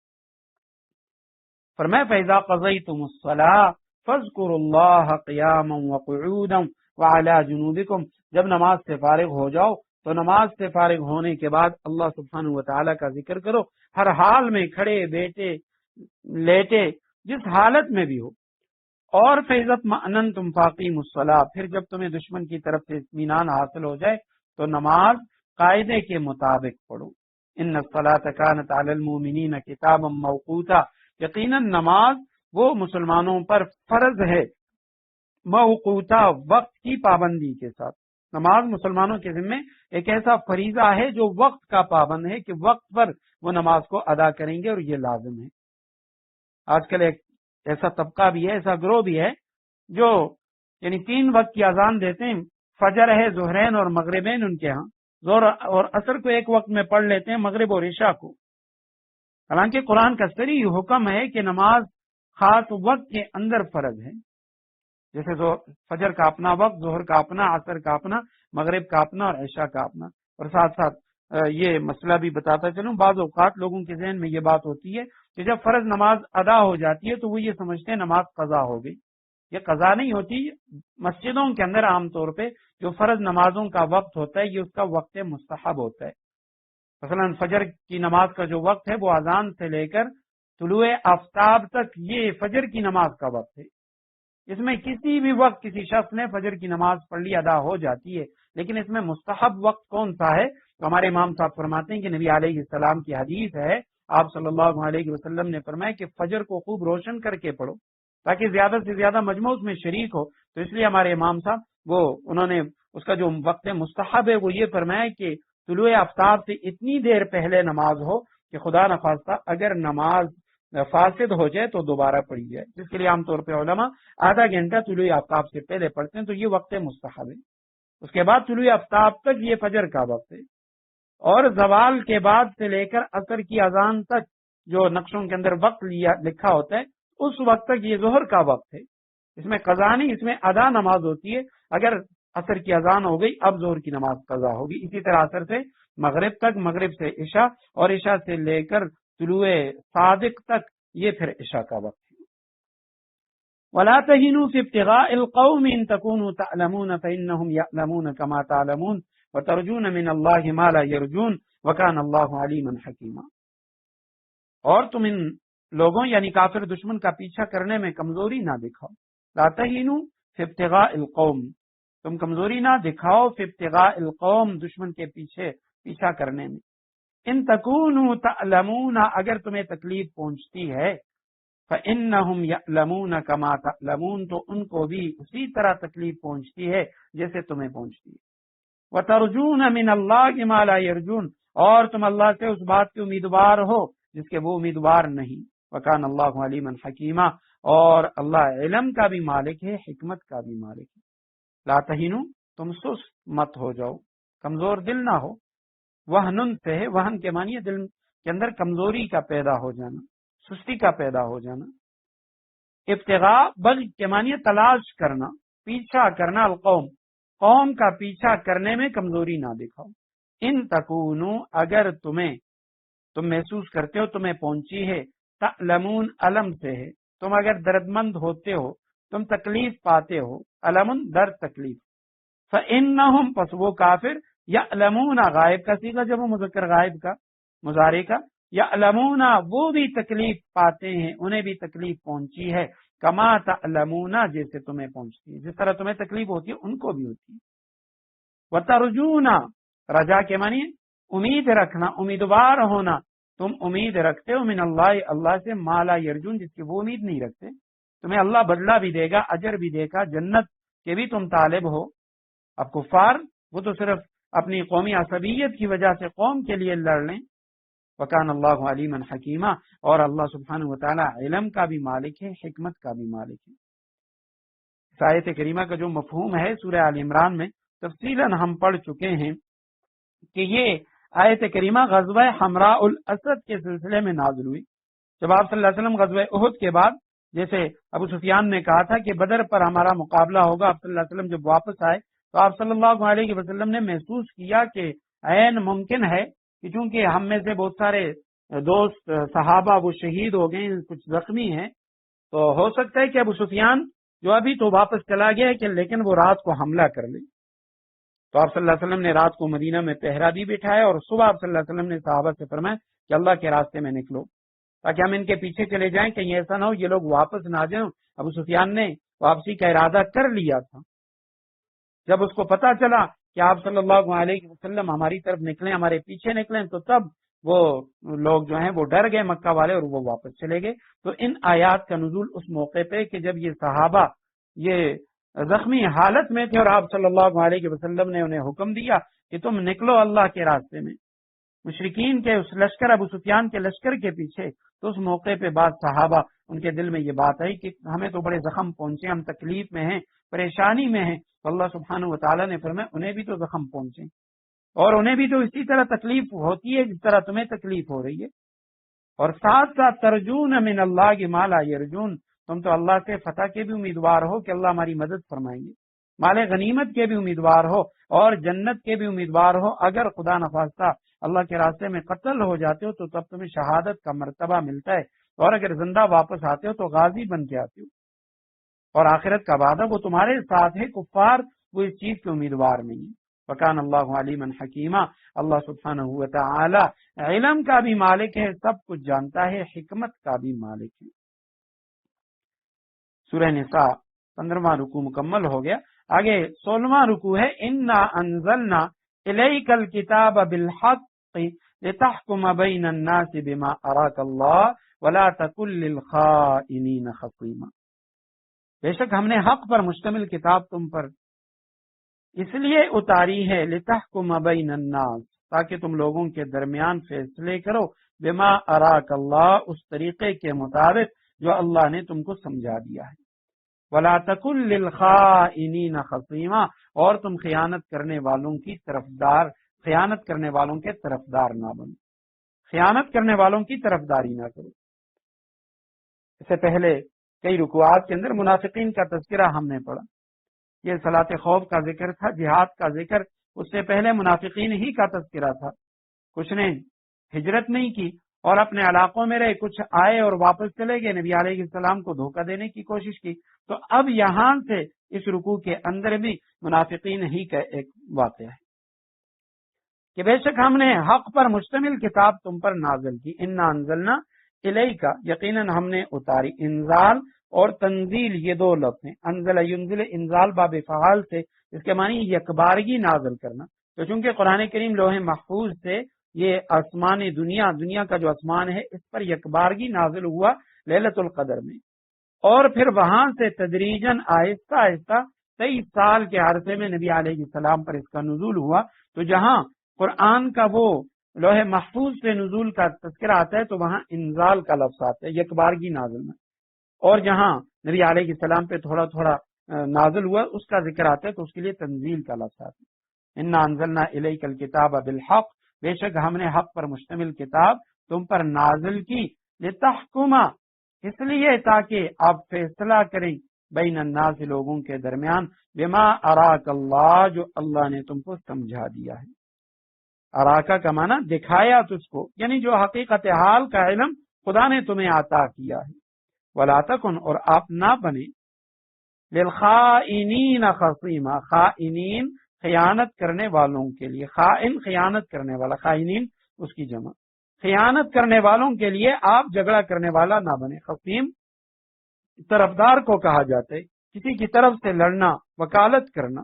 فرمایا فَإِذَا قَضَيْتُمُ الصَّلَاةَ فَاذْكُرُوا اللَّهَ قِيَامًا وَقُعُودًا وَعَلَى جُنُوبِكُمْ، جب نماز سے فارغ ہو جاؤ تو نماز سے فارغ ہونے کے بعد اللہ سبحانہ و تعالیٰ کا ذکر کرو، ہر حال میں، کھڑے بیٹھے لیٹے جس حالت میں بھی ہو. اور فیضت معنن تم فاقیم الصلاح، پھر جب تمہیں دشمن کی طرف سے اطمینان حاصل ہو جائے تو نماز قاعدے کے مطابق پڑھو. ان الصلاۃ کانت علی المؤمنین کتابا موقوتا، یقیناً نماز وہ مسلمانوں پر فرض ہے موقوتا، وقت کی پابندی کے ساتھ. نماز مسلمانوں کے ذمے ایک ایسا فریضہ ہے جو وقت کا پابند ہے کہ وقت پر وہ نماز کو ادا کریں گے، اور یہ لازم ہے. آج کل ایک ایسا طبقہ بھی ہے، ایسا گروہ بھی ہے جو یعنی 3 وقت کی اذان دیتے ہیں، فجر ہے، ظہرین اور مغربین ان کے ہاں، ظہر اور عصر کو ایک وقت میں پڑھ لیتے ہیں، مغرب اور عشاء کو. حالانکہ قرآن کا صریح حکم ہے کہ نماز خاص وقت کے اندر فرض ہے، جیسے فجر کا اپنا وقت، ظہر کا اپنا، عصر کا اپنا، مغرب کا اپنا اور عشاء کا اپنا. اور ساتھ ساتھ یہ مسئلہ بھی بتاتا چلوں، بعض اوقات لوگوں کے ذہن میں یہ بات ہوتی ہے کہ جب فرض نماز ادا ہو جاتی ہے تو وہ یہ سمجھتے ہیں نماز قضا ہو گئی. یہ قضا نہیں ہوتی. مسجدوں کے اندر عام طور پہ جو فرض نمازوں کا وقت ہوتا ہے یہ اس کا وقت مستحب ہوتا ہے. مثلا فجر کی نماز کا جو وقت ہے وہ اذان سے لے کر طلوع آفتاب تک یہ فجر کی نماز کا وقت ہے. اس میں کسی بھی وقت کسی شخص نے فجر کی نماز پڑھ لی ادا ہو جاتی ہے، لیکن اس میں مستحب وقت کون سا ہے؟ تو ہمارے امام صاحب فرماتے ہیں کہ نبی علیہ السلام کی حدیث ہے، آپ صلی اللہ علیہ وسلم نے فرمایا کہ فجر کو خوب روشن کر کے پڑھو تاکہ زیادہ سے زیادہ مجموع اس میں شریک ہو. تو اس لیے ہمارے امام صاحب انہوں نے اس کا جو وقت مستحب ہے وہ یہ فرمایا کہ طلوع آفتاب سے اتنی دیر پہلے نماز ہو کہ خدا نخواستہ اگر نماز فاسد ہو جائے تو دوبارہ پڑھی جائے، جس کے لیے عام طور پہ علماء آدھا گھنٹہ طلوع آفتاب سے پہلے پڑھتے ہیں، تو یہ وقت مستحب ہے. اس کے بعد طلوع آفتاب تک یہ فجر کا وقت ہے، اور زوال کے بعد سے لے کر عصر کی اذان تک جو نقشوں کے اندر وقت لکھا ہوتا ہے اس وقت تک یہ ظہر کا وقت ہے. اس میں قضا نہیں، اس میں ادا نماز ہوتی ہے. اگر عصر کی اذان ہو گئی اب ظہر کی نماز قضا ہوگی. اسی طرح عصر سے مغرب تک، مغرب سے عشاء، اور عشاء سے لے کر طلوع صادق تک یہ پھر عشاء کا وقت ہے. وَلَا تَهِنُوا فِي ابْتِغَاءِ الْقَوْمِ إِن تَكُونُوا تَعْلَمُونَ فَإِنَّهُمْ يَعْلَمُونَ كَمَا تَعْلَمُونَ وَتَرْجُونَ مِنَ اللَّهِ مَا لَا يَرْجُونَ وَكَانَ اللَّهُ عَلِيمًا حَكِيمًا. اور تم ان لوگوں یعنی کافر دشمن کا پیچھا کرنے میں کمزوری نہ دکھاؤ. لا تہینوا فی ابتغاء القوم، تم کمزوری نہ دکھاؤ فی ابتغاء القوم، دشمن کے پیچھا کرنے میں. ان تکونوا تعلمون، اگر تمہیں تکلیف پہنچتی ہے، فإنہم یعلمون کما تعلمون، تو ان کو بھی اسی طرح تکلیف پہنچتی ہے جیسے تمہیں پہنچتی ہے. وترجون من اللہ ما لا یرجون، اور تم اللہ سے اس بات کے امیدوار ہو جس کے وہ امیدوار نہیں. وکان اللہ علیما حکیما، اور اللہ علم کا بھی مالک ہے، حکمت کا بھی مالک ہے. لا تہینوا، تم سست مت ہو جاؤ، کمزور دل نہ ہو. وہن سے ہے، وہن کے معنی دل کے اندر کمزوری کا پیدا ہو جانا، سستی کا پیدا ہو جانا. ابتغاء بغی کے معنی تلاش کرنا، پیچھا کرنا. القوم، قوم کا پیچھا کرنے میں کمزوری نہ دکھاؤ. ان تکونو، اگر تم محسوس کرتے ہو تمہیں پہنچی ہے، تعلمون علم سے ہے، تم اگر درد مند ہوتے ہو، تم تکلیف پاتے ہو، علم درد تکلیف. فإنہم، پس وہ کافر، یعلمون، غائب کا صیغہ جب مذکر غائب کا مضارع کا، یعلمون، وہ بھی تکلیف پاتے ہیں، انہیں بھی تکلیف پہنچی ہے. کما تعلمون، جیسے تمہیں پہنچتی ہے، جس طرح تمہیں تکلیف ہوتی ہے ان کو بھی ہوتی ہے. وترجون، رجا کے معنی امید رکھنا، امیدوار ہونا. تم امید رکھتے ہو من اللہ، اللہ سے، ما لا یرجون، جس کی وہ امید نہیں رکھتے. تمہیں اللہ بدلہ بھی دے گا، اجر بھی دے گا، جنت کے بھی تم طالب ہو. اب کفار وہ تو صرف اپنی قومی عصبیت کی وجہ سے قوم کے لیے لڑ لیں. وکان اللہ علیما حکیما، اور اللہ سبحانہ وتعالی علم کا بھی مالک ہے، حکمت کا بھی مالک ہے. اس آیت کریمہ کا جو مفہوم ہے سورہ آل عمران میں تفصیلاً ہم پڑھ چکے ہیں کہ یہ آیت کریمہ غزوہ حمراء الاسد کے سلسلے میں نازل ہوئی. جب آپ صلی اللہ علیہ وسلم غزوہ احد کے بعد، جیسے ابو سفیان نے کہا تھا کہ بدر پر ہمارا مقابلہ ہوگا، آپ صلی اللہ علیہ وسلم جب واپس آئے تو آپ صلی اللہ علیہ وسلم نے محسوس کیا کہ عین ممکن ہے کہ چونکہ ہم میں سے بہت سارے دوست صحابہ وہ شہید ہو گئے، کچھ زخمی ہیں، تو ہو سکتا ہے کہ ابو سفیان جو ابھی تو واپس چلا گیا ہے کہ لیکن وہ رات کو حملہ کر لے. تو آپ صلی اللہ علیہ وسلم نے رات کو مدینہ میں پہرا بھی بٹھایا، اور صبح آپ صلی اللہ علیہ وسلم نے صحابہ سے فرمایا کہ اللہ کے راستے میں نکلو تاکہ ہم ان کے پیچھے چلے جائیں، کہیں ایسا نہ ہو یہ لوگ واپس نہ جائیں. ابو سفیان نے واپسی کا ارادہ کر لیا تھا. جب اس کو پتا چلا کہ آپ صلی اللہ علیہ وسلم ہماری طرف نکلیں، ہمارے پیچھے نکلیں، تو تب وہ لوگ جو ہیں وہ ڈر گئے مکہ والے اور وہ واپس چلے گئے. تو ان آیات کا نزول اس موقع پہ کہ جب یہ صحابہ یہ زخمی حالت میں تھے اور آپ صلی اللہ علیہ وسلم نے انہیں حکم دیا کہ تم نکلو اللہ کے راستے میں مشرکین کے اس لشکر ابو سفیان کے لشکر کے پیچھے. تو اس موقع پہ بعض صحابہ ان کے دل میں یہ بات آئی کہ ہمیں تو بڑے زخم پہنچے، ہم تکلیف میں ہیں، پریشانی میں ہیں. تو اللہ سبحانہ و تعالیٰ نے فرمایا انہیں بھی تو زخم پہنچے اور انہیں بھی تو اسی طرح تکلیف ہوتی ہے جس طرح تمہیں تکلیف ہو رہی ہے. اور ساتھ ساتھ ترجون من اللہ کی مالا یرجون، تم تو اللہ سے فتح کے بھی امیدوار ہو کہ اللہ ہماری مدد فرمائیں گے، مال غنیمت کے بھی امیدوار ہو اور جنت کے بھی امیدوار ہو. اگر خدا نخواستہ اللہ کے راستے میں قتل ہو جاتے ہو تو تب تمہیں شہادت کا مرتبہ ملتا ہے، اور اگر زندہ واپس آتے ہو تو غازی بن کے آتے ہو، اور آخرت کا وعدہ وہ تمہارے ساتھ ہے. کفار وہ اس چیز کے امیدوار نہیں. وکان اللہ علیما حکیما، اللہ سبحانہ و تعالی علم کا بھی مالک ہے، سب کچھ جانتا ہے، حکمت کا بھی مالک ہے. سورہ نساء 15واں رکوع مکمل ہو گیا. آگے 16واں رکوع ہے انا انزلنا الیک الکتاب بالحق لتحکم بین الناس بما اراک اللہ ولا تکن للخائنین خصیما. بے شک ہم نے حق پر مشتمل کتاب تم پر اس لیے اتاری ہے لتحکم بین الناس، تاکہ تم لوگوں کے درمیان فیصلے کرو، بما اراک اللہ، اس طریقے کے مطابق جو اللہ نے تم کو سمجھا دیا ہے. ولا تکن للخائنین خصیما، اور تم خیانت کرنے والوں کے طرفدار نہ بنو، خیانت کرنے والوں کی طرفداری نہ کرو. اس سے پہلے کئی رکوعات کے اندر منافقین کا تذکرہ ہم نے پڑھا. یہ صلاۃ خوف کا ذکر تھا، جہاد کا ذکر، اس سے پہلے منافقین ہی کا تذکرہ تھا. کچھ نے ہجرت نہیں کی اور اپنے علاقوں میں رہے، کچھ آئے اور واپس چلے گئے، نبی علیہ السلام کو دھوکہ دینے کی کوشش کی. تو اب یہاں سے اس رکوع کے اندر بھی منافقین ہی کا ایک واقعہ ہے کہ بے شک ہم نے حق پر مشتمل کتاب تم پر نازل کی. انا انزلنا الیک، یقیناً ہم نے اتاری. انزال اور تنزیل یہ دو لفظ ہیں. انزل ینزل، انزال باب فعال سے، اس کے معنی یکبارگی نازل کرنا. تو چونکہ قرآن کریم لوح محفوظ سے یہ آسمان دنیا کا جو آسمان ہے اس پر یکبارگی نازل ہوا لیلۃ القدر میں، اور پھر وہاں سے تدریجاً آہستہ آہستہ 23 سال کے عرصے میں نبی علیہ السلام پر اس کا نزول ہوا. تو جہاں قرآن کا وہ لوح محفوظ سے نزول کا تذکرہ آتا ہے تو وہاں انزال کا لفظ آتا ہے، یکبارگی نازل میں. اور جہاں نبی علیہ السلام پہ تھوڑا تھوڑا نازل ہوا اس کا ذکر آتا ہے تو اس کے لیے تنزیل کا لفظ آتا ہے. انا انزلنا الیک الکتاب بالحق، بے شک ہم نے حق پر مشتمل کتاب تم پر نازل کی. لتحکما، اس لیے تاکہ آپ فیصلہ کریں، بین الناس، لوگوں کے درمیان، بما اراک اللہ، جو اللہ نے تم کو سمجھا دیا ہے. اراکا کا معنی دکھایا تجھ کو، یعنی جو حقیقت حال کا علم خدا نے تمہیں عطا کیا ہے. ولا تکن، اور آپ نہ بنے، للخائنین خصیما، خائنین خیانت کرنے والوں کے لیے. خائن خیانت کرنے والا، خائنین اس کی جمع، خیانت کرنے والوں کے لیے آپ جھگڑا کرنے والا نہ بنے. خصیم طرفدار کو کہا جاتا ہے، کسی کی طرف سے لڑنا، وکالت کرنا.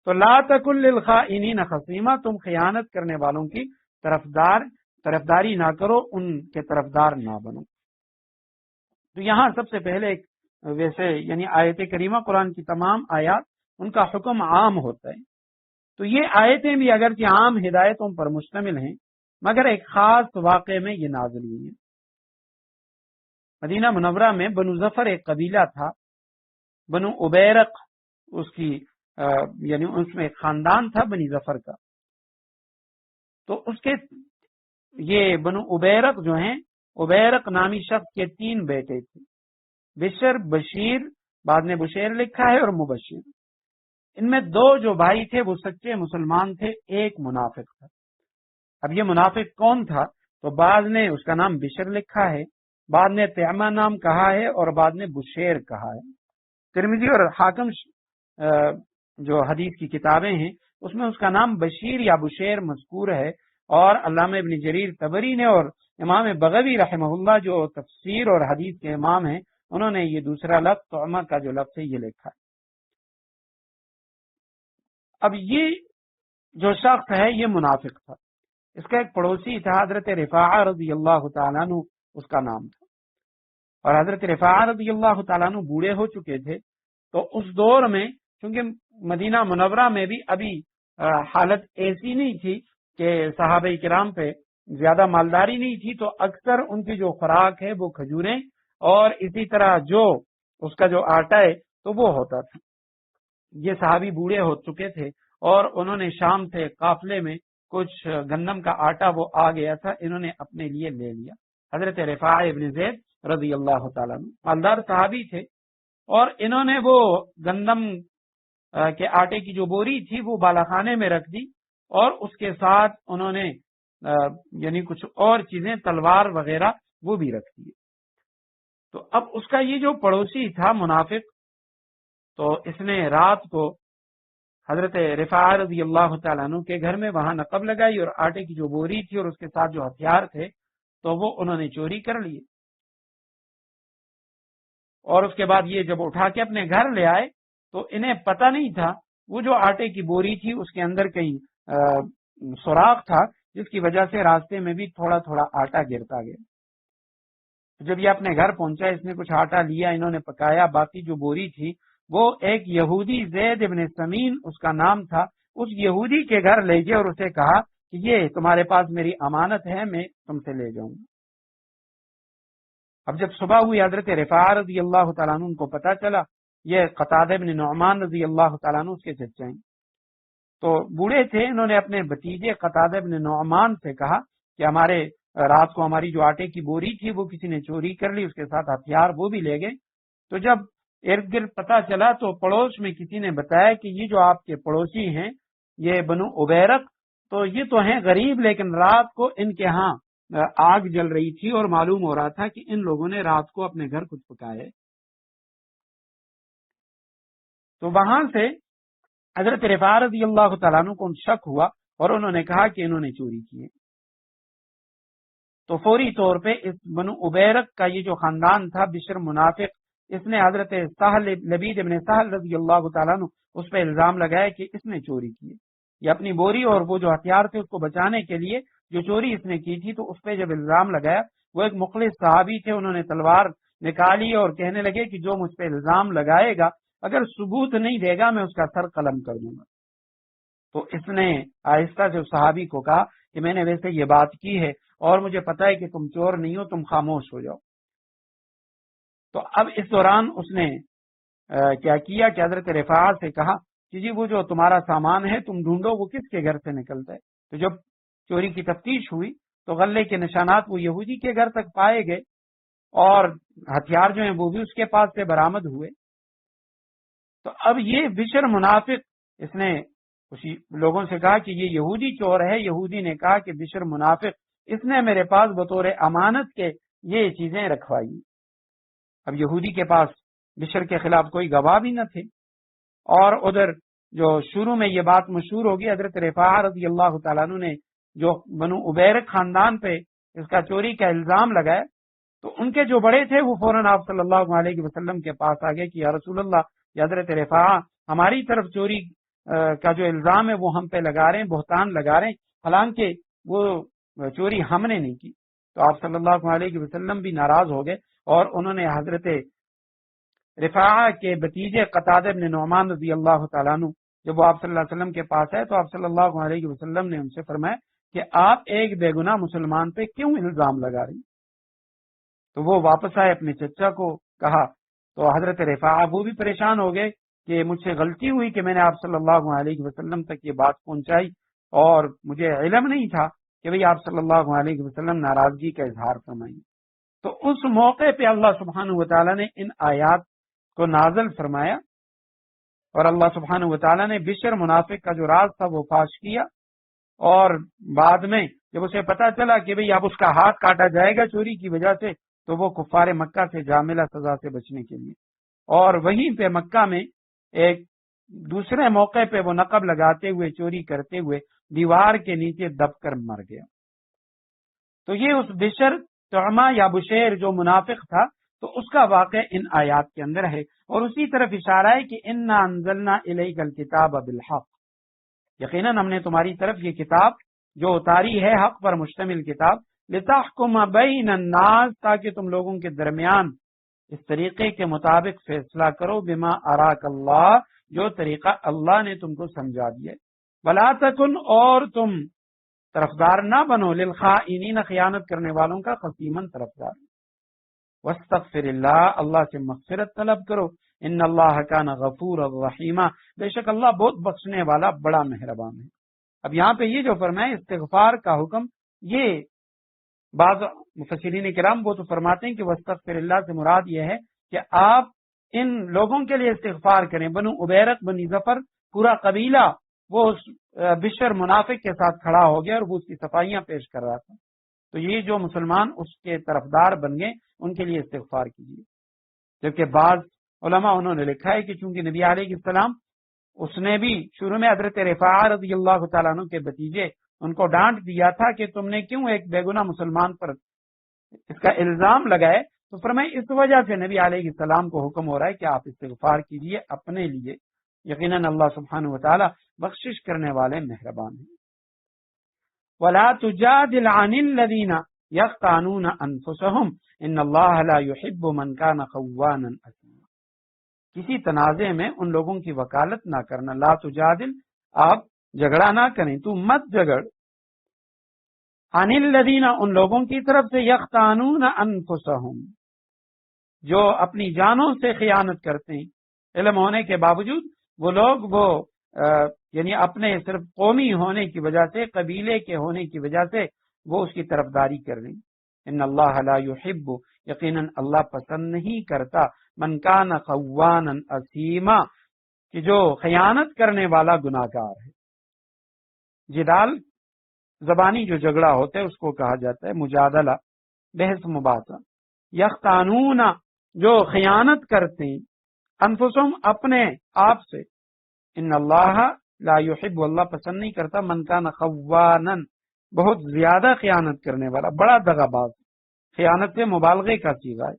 تو لا تکن للخائنین خصیما، تم خیانت کرنے والوں کی طرفداری نہ کرو، ان کے طرفدار نہ بنو. تو یہاں سب سے پہلے ایک ویسے یعنی آیت کریمہ قرآن کی تمام آیات ان کا حکم عام ہوتا ہے. تو یہ آیتیں بھی اگرچہ عام ہدایتوں پر مشتمل ہیں مگر ایک خاص واقعے میں یہ نازل ہوئی ہیں. مدینہ منورہ میں بنو ظفر ایک قبیلہ تھا، بنو عبیرق اس کی یعنی اس میں ایک خاندان تھا بنی ظفر کا. تو اس کے یہ بنو عبیرق جو ہیں، عبیرق نامی شخص کے 3 بیٹے تھے، بشر، بشیر، بعد میں بشیر لکھا ہے، اور مبشر. ان میں 2 جو بھائی تھے وہ سچے مسلمان تھے، ایک منافق تھا. اب یہ منافق کون تھا؟ تو بعد نے اس کا نام بشر لکھا ہے، بعد نے طعمہ نام کہا ہے، اور بعد نے بشیر کہا ہے. ترمذی اور حاکم جو حدیث کی کتابیں ہیں اس میں اس کا نام بشیر یا بشیر مذکور ہے. اور علامہ ابن جریر طبری نے اور امام بغوی رحمہ اللہ جو تفسیر اور حدیث کے امام ہیں انہوں نے یہ دوسرا لفظ طعمہ کا جو لفظ ہے یہ لکھا ہے۔ اب یہ جو شخص ہے یہ منافق تھا، اس کا ایک پڑوسی تھا حضرت رفاعہ رضی اللہ تعالیٰ عنہ اس کا نام تھا، اور حضرت رفاعہ رضی اللہ تعالیٰ عنہ بوڑھے ہو چکے تھے، تو اس دور میں چونکہ مدینہ منورہ میں بھی ابھی حالت ایسی نہیں تھی کہ صحابہ کرام پہ زیادہ مالداری نہیں تھی، تو اکثر ان کی جو خوراک ہے وہ کھجوریں اور اسی طرح جو اس کا جو آٹا ہے تو وہ ہوتا تھا۔ یہ صحابی بوڑھے ہو چکے تھے اور انہوں نے شام سے قافلے میں کچھ گندم کا آٹا وہ آ گیا تھا، انہوں نے اپنے لیے لے لیا۔ حضرت رفاعہ ابن زید رضی اللہ تعالیٰ عنہ مالدار صحابی تھے، اور انہوں نے وہ گندم کے آٹے کی جو بوری تھی وہ بالاخانے میں رکھ دی، اور اس کے ساتھ انہوں نے یعنی کچھ اور چیزیں تلوار وغیرہ وہ بھی رکھ دی۔ تو اب اس کا یہ جو پڑوسی تھا منافق، تو اس نے رات کو حضرت رفاعہ رضی اللہ تعالیٰ عنہ کے گھر میں وہاں نقب لگائی، اور آٹے کی جو بوری تھی اور اس کے ساتھ جو ہتھیار تھے تو وہ انہوں نے چوری کر لیے، اور اس کے بعد یہ جب اٹھا کے اپنے گھر لے آئے تو انہیں پتہ نہیں تھا وہ جو آٹے کی بوری تھی اس کے اندر کہیں سوراخ تھا، جس کی وجہ سے راستے میں بھی تھوڑا تھوڑا آٹا گرتا گیا۔ جب یہ اپنے گھر پہنچا، اس نے کچھ آٹا لیا، انہوں نے پکایا، باقی جو بوری تھی وہ ایک یہودی زید ابن سمین اس کا نام تھا، اس یہودی کے گھر لے گئے اور اسے کہا کہ یہ تمہارے پاس میری امانت ہے، میں تم سے لے جاؤں گا۔ اب جب صبح ہوئی، حضرت رفاعہ رضی اللہ تعالیٰ عنہ ان کو پتا چلا، یہ قتادہ بن نعمان رضی اللہ تعالیٰ عنہ اس کے چچا ہیں، تو بوڑھے تھے، انہوں نے اپنے بھتیجے قتادہ بن نعمان سے کہا کہ ہمارے رات کو ہماری جو آٹے کی بوری تھی وہ کسی نے چوری کر لی، اس کے ساتھ ہتھیار وہ بھی لے گئے۔ تو جب ارد گرد پتا چلا تو پڑوس میں کسی نے بتایا کہ یہ جو آپ کے پڑوسی ہیں یہ بنو عبیرق، تو یہ تو ہیں غریب، لیکن رات کو ان کے ہاں آگ جل رہی تھی اور معلوم ہو رہا تھا کہ ان لوگوں نے رات کو اپنے گھر کچھ پکایا ہے۔ تو وہاں سے حضرت رفاعہ رضی اللہ تعالیٰ عنہ کو شک ہوا اور انہوں نے کہا کہ انہوں نے چوری کی ہے۔ تو فوری طور پہ اس بنو عبیرق کا یہ جو خاندان تھا، بشر منافق، اس نے حضرت لبید ابن سہل رضی اللہ تعالیٰ عنہ اس پہ الزام لگایا کہ اس نے چوری کی ہے۔ یہ اپنی بوری اور وہ جو ہتھیار تھے اس کو بچانے کے لیے جو چوری اس نے کی تھی، تو اس پہ جب الزام لگایا، وہ ایک مخلص صحابی تھے، انہوں نے تلوار نکالی اور کہنے لگے کہ جو مجھ پہ الزام لگائے گا اگر ثبوت نہیں دے گا میں اس کا سر قلم کر دوں گا۔ تو اس نے آہستہ سے اس صحابی کو کہا کہ میں نے ویسے یہ بات کی ہے اور مجھے پتا ہے کہ تم چور نہیں ہو، تم خاموش ہو جاؤ۔ تو اب اس دوران اس نے کیا کیا کہ حضرت رفاعہ سے کہا کہ جی وہ جو تمہارا سامان ہے تم ڈھونڈو وہ کس کے گھر سے نکلتا ہے۔ تو جب چوری کی تفتیش ہوئی تو غلے کے نشانات وہ یہودی کے گھر تک پائے گئے اور ہتھیار جو ہیں وہ بھی اس کے پاس سے برآمد ہوئے۔ تو اب یہ بشر منافق اس نے اسی لوگوں سے کہا کہ یہ یہودی چور ہے۔ یہودی نے کہا کہ بشر منافق اس نے میرے پاس بطور امانت کے یہ چیزیں رکھوائی۔ اب یہودی کے پاس بشر کے خلاف کوئی گواہ بھی نہ تھے، اور ادھر جو شروع میں یہ بات مشہور ہوگی، حضرت رفاعہ رضی اللہ تعالیٰ عنہ نے جو بنو عبیرق خاندان پہ اس کا چوری کا الزام لگایا، تو ان کے جو بڑے تھے وہ فوراً آپ صلی اللہ علیہ وسلم کے پاس آ گئے کہ یا رسول اللہ، یا حضرت رفاعہ ہماری طرف چوری کا جو الزام ہے وہ ہم پہ لگا رہے ہیں، بہتان لگا رہے ہیں، حالانکہ وہ چوری ہم نے نہیں کی۔ تو آپ صلی اللہ علیہ وسلم بھی ناراض ہو گئے اور انہوں نے حضرت رفاعہ کے بھتیجے قتادہ بن نعمان رضی اللہ تعالیٰ عنہ جب وہ آپ صلی اللہ علیہ وسلم کے پاس ہے تو آپ صلی اللہ علیہ وسلم نے ان سے فرمایا کہ آپ ایک بے گناہ مسلمان پہ کیوں الزام لگا رہی؟ تو وہ واپس آئے، اپنے چچا کو کہا، تو حضرت رفاعہ وہ بھی پریشان ہو گئے کہ مجھ سے غلطی ہوئی کہ میں نے آپ صلی اللہ علیہ وسلم تک یہ بات پہنچائی اور مجھے علم نہیں تھا کہ بھئی آپ صلی اللہ علیہ وسلم ناراضگی کا اظہار فرمائیں۔ تو اس موقع پہ اللہ سبحانہ وتعالیٰ نے ان آیات کو نازل فرمایا اور اللہ سبحانہ وتعالیٰ نے بشر منافق کا جو راز تھا وہ فاش کیا، اور بعد میں جب اسے پتا چلا کہ بھئی اب اس کا ہاتھ کاٹا جائے گا چوری کی وجہ سے، تو وہ کفار مکہ سے جاملہ سزا سے بچنے کے لیے، اور وہیں پہ مکہ میں ایک دوسرے موقع پہ وہ نقب لگاتے ہوئے چوری کرتے ہوئے دیوار کے نیچے دب کر مر گیا۔ تو یہ اس بشر طعمہ یا بشیر جو منافق تھا تو اس کا واقع ان آیات کے اندر ہے، اور اسی طرف اشارہ ہے کہ انا انزلنا الیک الکتاب بالحق، یقیناً ہم نے تمہاری طرف یہ کتاب جو اتاری ہے حق پر مشتمل کتاب، لتحکم بین الناس، تاکہ تم لوگوں کے درمیان اس طریقے کے مطابق فیصلہ کرو، بما اراک اللہ، جو طریقہ اللہ نے تم کو سمجھا دیا، ولا تکن، اور تم طرفدار نہ بنو، للخائنین، خیانت کرنے والوں کا، خصیمن، طرفدار، واستغفر اللہ، اللہ سے مغفرت طلب کرو، ان اللہ کان غفور الرحیم، بے شک اللہ بہت بخشنے والا بڑا مہربان ہے۔ اب یہاں پہ یہ جو فرمائے استغفار کا حکم، یہ بعض مفسرین کرام وہ تو فرماتے ہیں کہ واستغفر اللہ سے مراد یہ ہے کہ آپ ان لوگوں کے لیے استغفار کریں، بنو عبیرق، بنی ظفر، پورا قبیلہ وہ اس بشر منافق کے ساتھ کھڑا ہو گیا اور وہ اس کی صفائیاں پیش کر رہا تھا، تو یہ جو مسلمان اس کے طرفدار بن گئے ان کے لیے استغفار کیجیے۔ جبکہ بعض علماء انہوں نے لکھا ہے کہ چونکہ نبی علیہ السلام اس نے بھی شروع میں حضرت رفاعہ رضی اللہ تعالیٰ عنہ کے بھتیجے ان کو ڈانٹ دیا تھا کہ تم نے کیوں ایک بے گناہ مسلمان پر اس کا الزام لگائے، تو فرمائے اس وجہ سے نبی علیہ السلام کو حکم ہو رہا ہے کہ آپ استغفار کیجیے اپنے لیے، یقیناً اللہ سبحانہ وتعالی بخشش کرنے والے مہربان ہیں۔ وَلَا تُجَادِلْ عَنِ الَّذِينَ يَخْتَانُونَ أَنفُسَهُمْ إِنَّ اللَّهَ لَا يُحِبُّ مَنْ كَانَ خَوَّانًا أَثِيمًا، کسی تنازع میں ان لوگوں کی وکالت نہ کرنا، لا تجادل، آپ جھگڑا نہ کریں، تو مت جھگڑ، عن الذین، ان لوگوں کی طرف سے، یختانون انفسہم، جو اپنی جانوں سے خیانت کرتے ہیں، علم ہونے کے باوجود وہ لوگ یعنی اپنے صرف قومی ہونے کی وجہ سے، قبیلے کے ہونے کی وجہ سے وہ اس کی طرفداری کر رہے ہیں۔ ان اللہ لا یحب، یقیناً اللہ پسند نہیں کرتا، من کان خوانا اثیما، کہ جو خیانت کرنے والا گناہگار ہے۔ جدال زبانی جو جھگڑا ہوتا ہے اس کو کہا جاتا ہے مجادلہ، بحث مباحثہ۔ یختانون، جو خیانت کرتے ہیں، انفسہم، اپنے آپ سے، ان اللہ لا یحب، اللہ پسند نہیں کرتا، من کان خوانا، بہت زیادہ خیانت کرنے والا، بڑا دغاباز، خیانت سے مبالغے کا صیغہ ہے،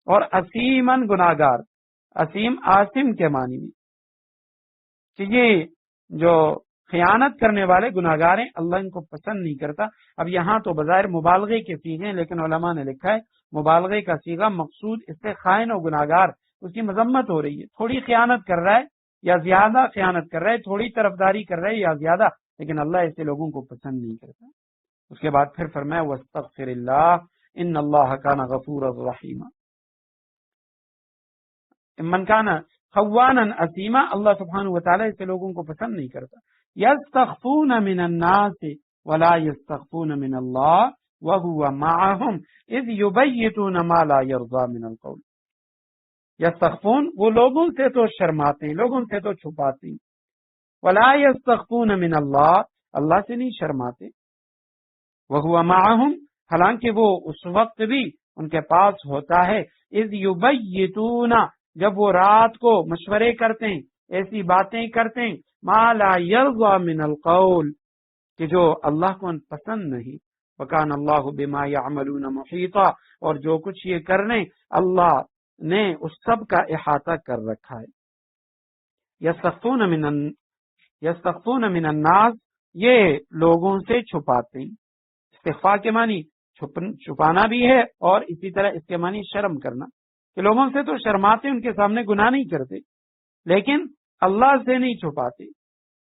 اور اسیمن، گناہگار، اسیم آسم کے معنی میں، کہ یہ جو خیانت کرنے والے گناہگار ہیں اللہ ان کو پسند نہیں کرتا۔ اب یہاں تو بظاہر مبالغے کے صیغے ہیں، لیکن علماء نے لکھا ہے مبالغے کا صیغہ مقصود اس سے خائن و گناہگار، اس کی مذمت ہو رہی ہے، تھوڑی خیانت کر رہا ہے یا زیادہ خیانت کر رہا ہے، تھوڑی طرفداری کر رہا ہے یا زیادہ، لیکن اللہ ایسے لوگوں کو پسند نہیں کرتا۔ اس کے بعد پھر فرمایا واستغفر اللہ ان اللہ کان غفورا رحیما، من کان خوانا اسیما، اللہ سبحانہ وتعالی ایسے لوگوں کو پسند نہیں کرتا۔ یستخفون من الناس ولا یستخفون من اللہ وهو معهم اذ یبیتون ما لا یرضى من القول، یستخفون، وہ لوگوں سے تو شرماتے ہیں، لوگوں سے تو چھپاتے ہیں، ولا یستخفون من اللہ، اللہ سے نہیں شرماتے، وهو معهم، حالانکہ وہ اس وقت بھی ان کے پاس ہوتا ہے، اذ یبیتون، جب وہ رات کو مشورے کرتے ہیں، ایسی باتیں کرتے ہیں، ما لا یرضى من القول، کہ جو اللہ کو پسند نہیں، وکان اللہ بما یعملون محیطا، اور جو کچھ یہ کر رہے ہیں اللہ نے اس سب کا احاطہ کر رکھا ہے۔ یستخفون من الناس، یہ لوگوں سے چھپاتے ہیں، استخفاء کے معنی چھپانا بھی ہے، اور اسی طرح اس کے معنی شرم کرنا، کہ لوگوں سے تو شرماتے، ان کے سامنے گناہ نہیں کرتے، لیکن اللہ سے نہیں چھپاتے،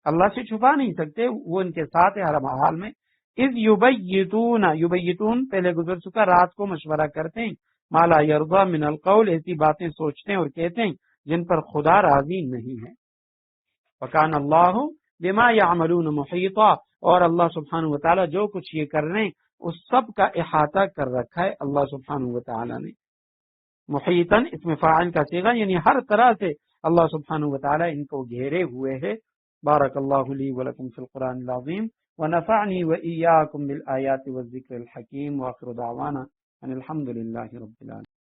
اللہ سے چھپا نہیں سکتے، وہ ان کے ساتھ ہے ہر حال میں۔ اذ یبیتون، یبیتون پہلے گزر چکا، رات کو مشورہ کرتے ہیں، ما لا یرضى من القول، ایسی باتیں سوچتے ہیں اور کہتے ہیں جن پر خدا راضی نہیں ہے۔ وکان اللہ بما یعملون محیطا، اور اللہ سبحانہ وتعالی جو کچھ یہ کر رہے ہیں اس سب کا احاطہ کر رکھا ہے اللہ سبحانہ وتعالی نے۔ محیطاً اس میں فاعل کا صیغہ، یعنی ہر طرح سے اللہ سبحانہ وتعالی ان کو گھیرے ہوئے ہے۔ بارک اللہ لی ولکم فی القرآن العظیم ونفعنی وإیاکم بالآیات والذکر الحکیم، وآخر دعوانا ان الحمد للہ رب العالمین۔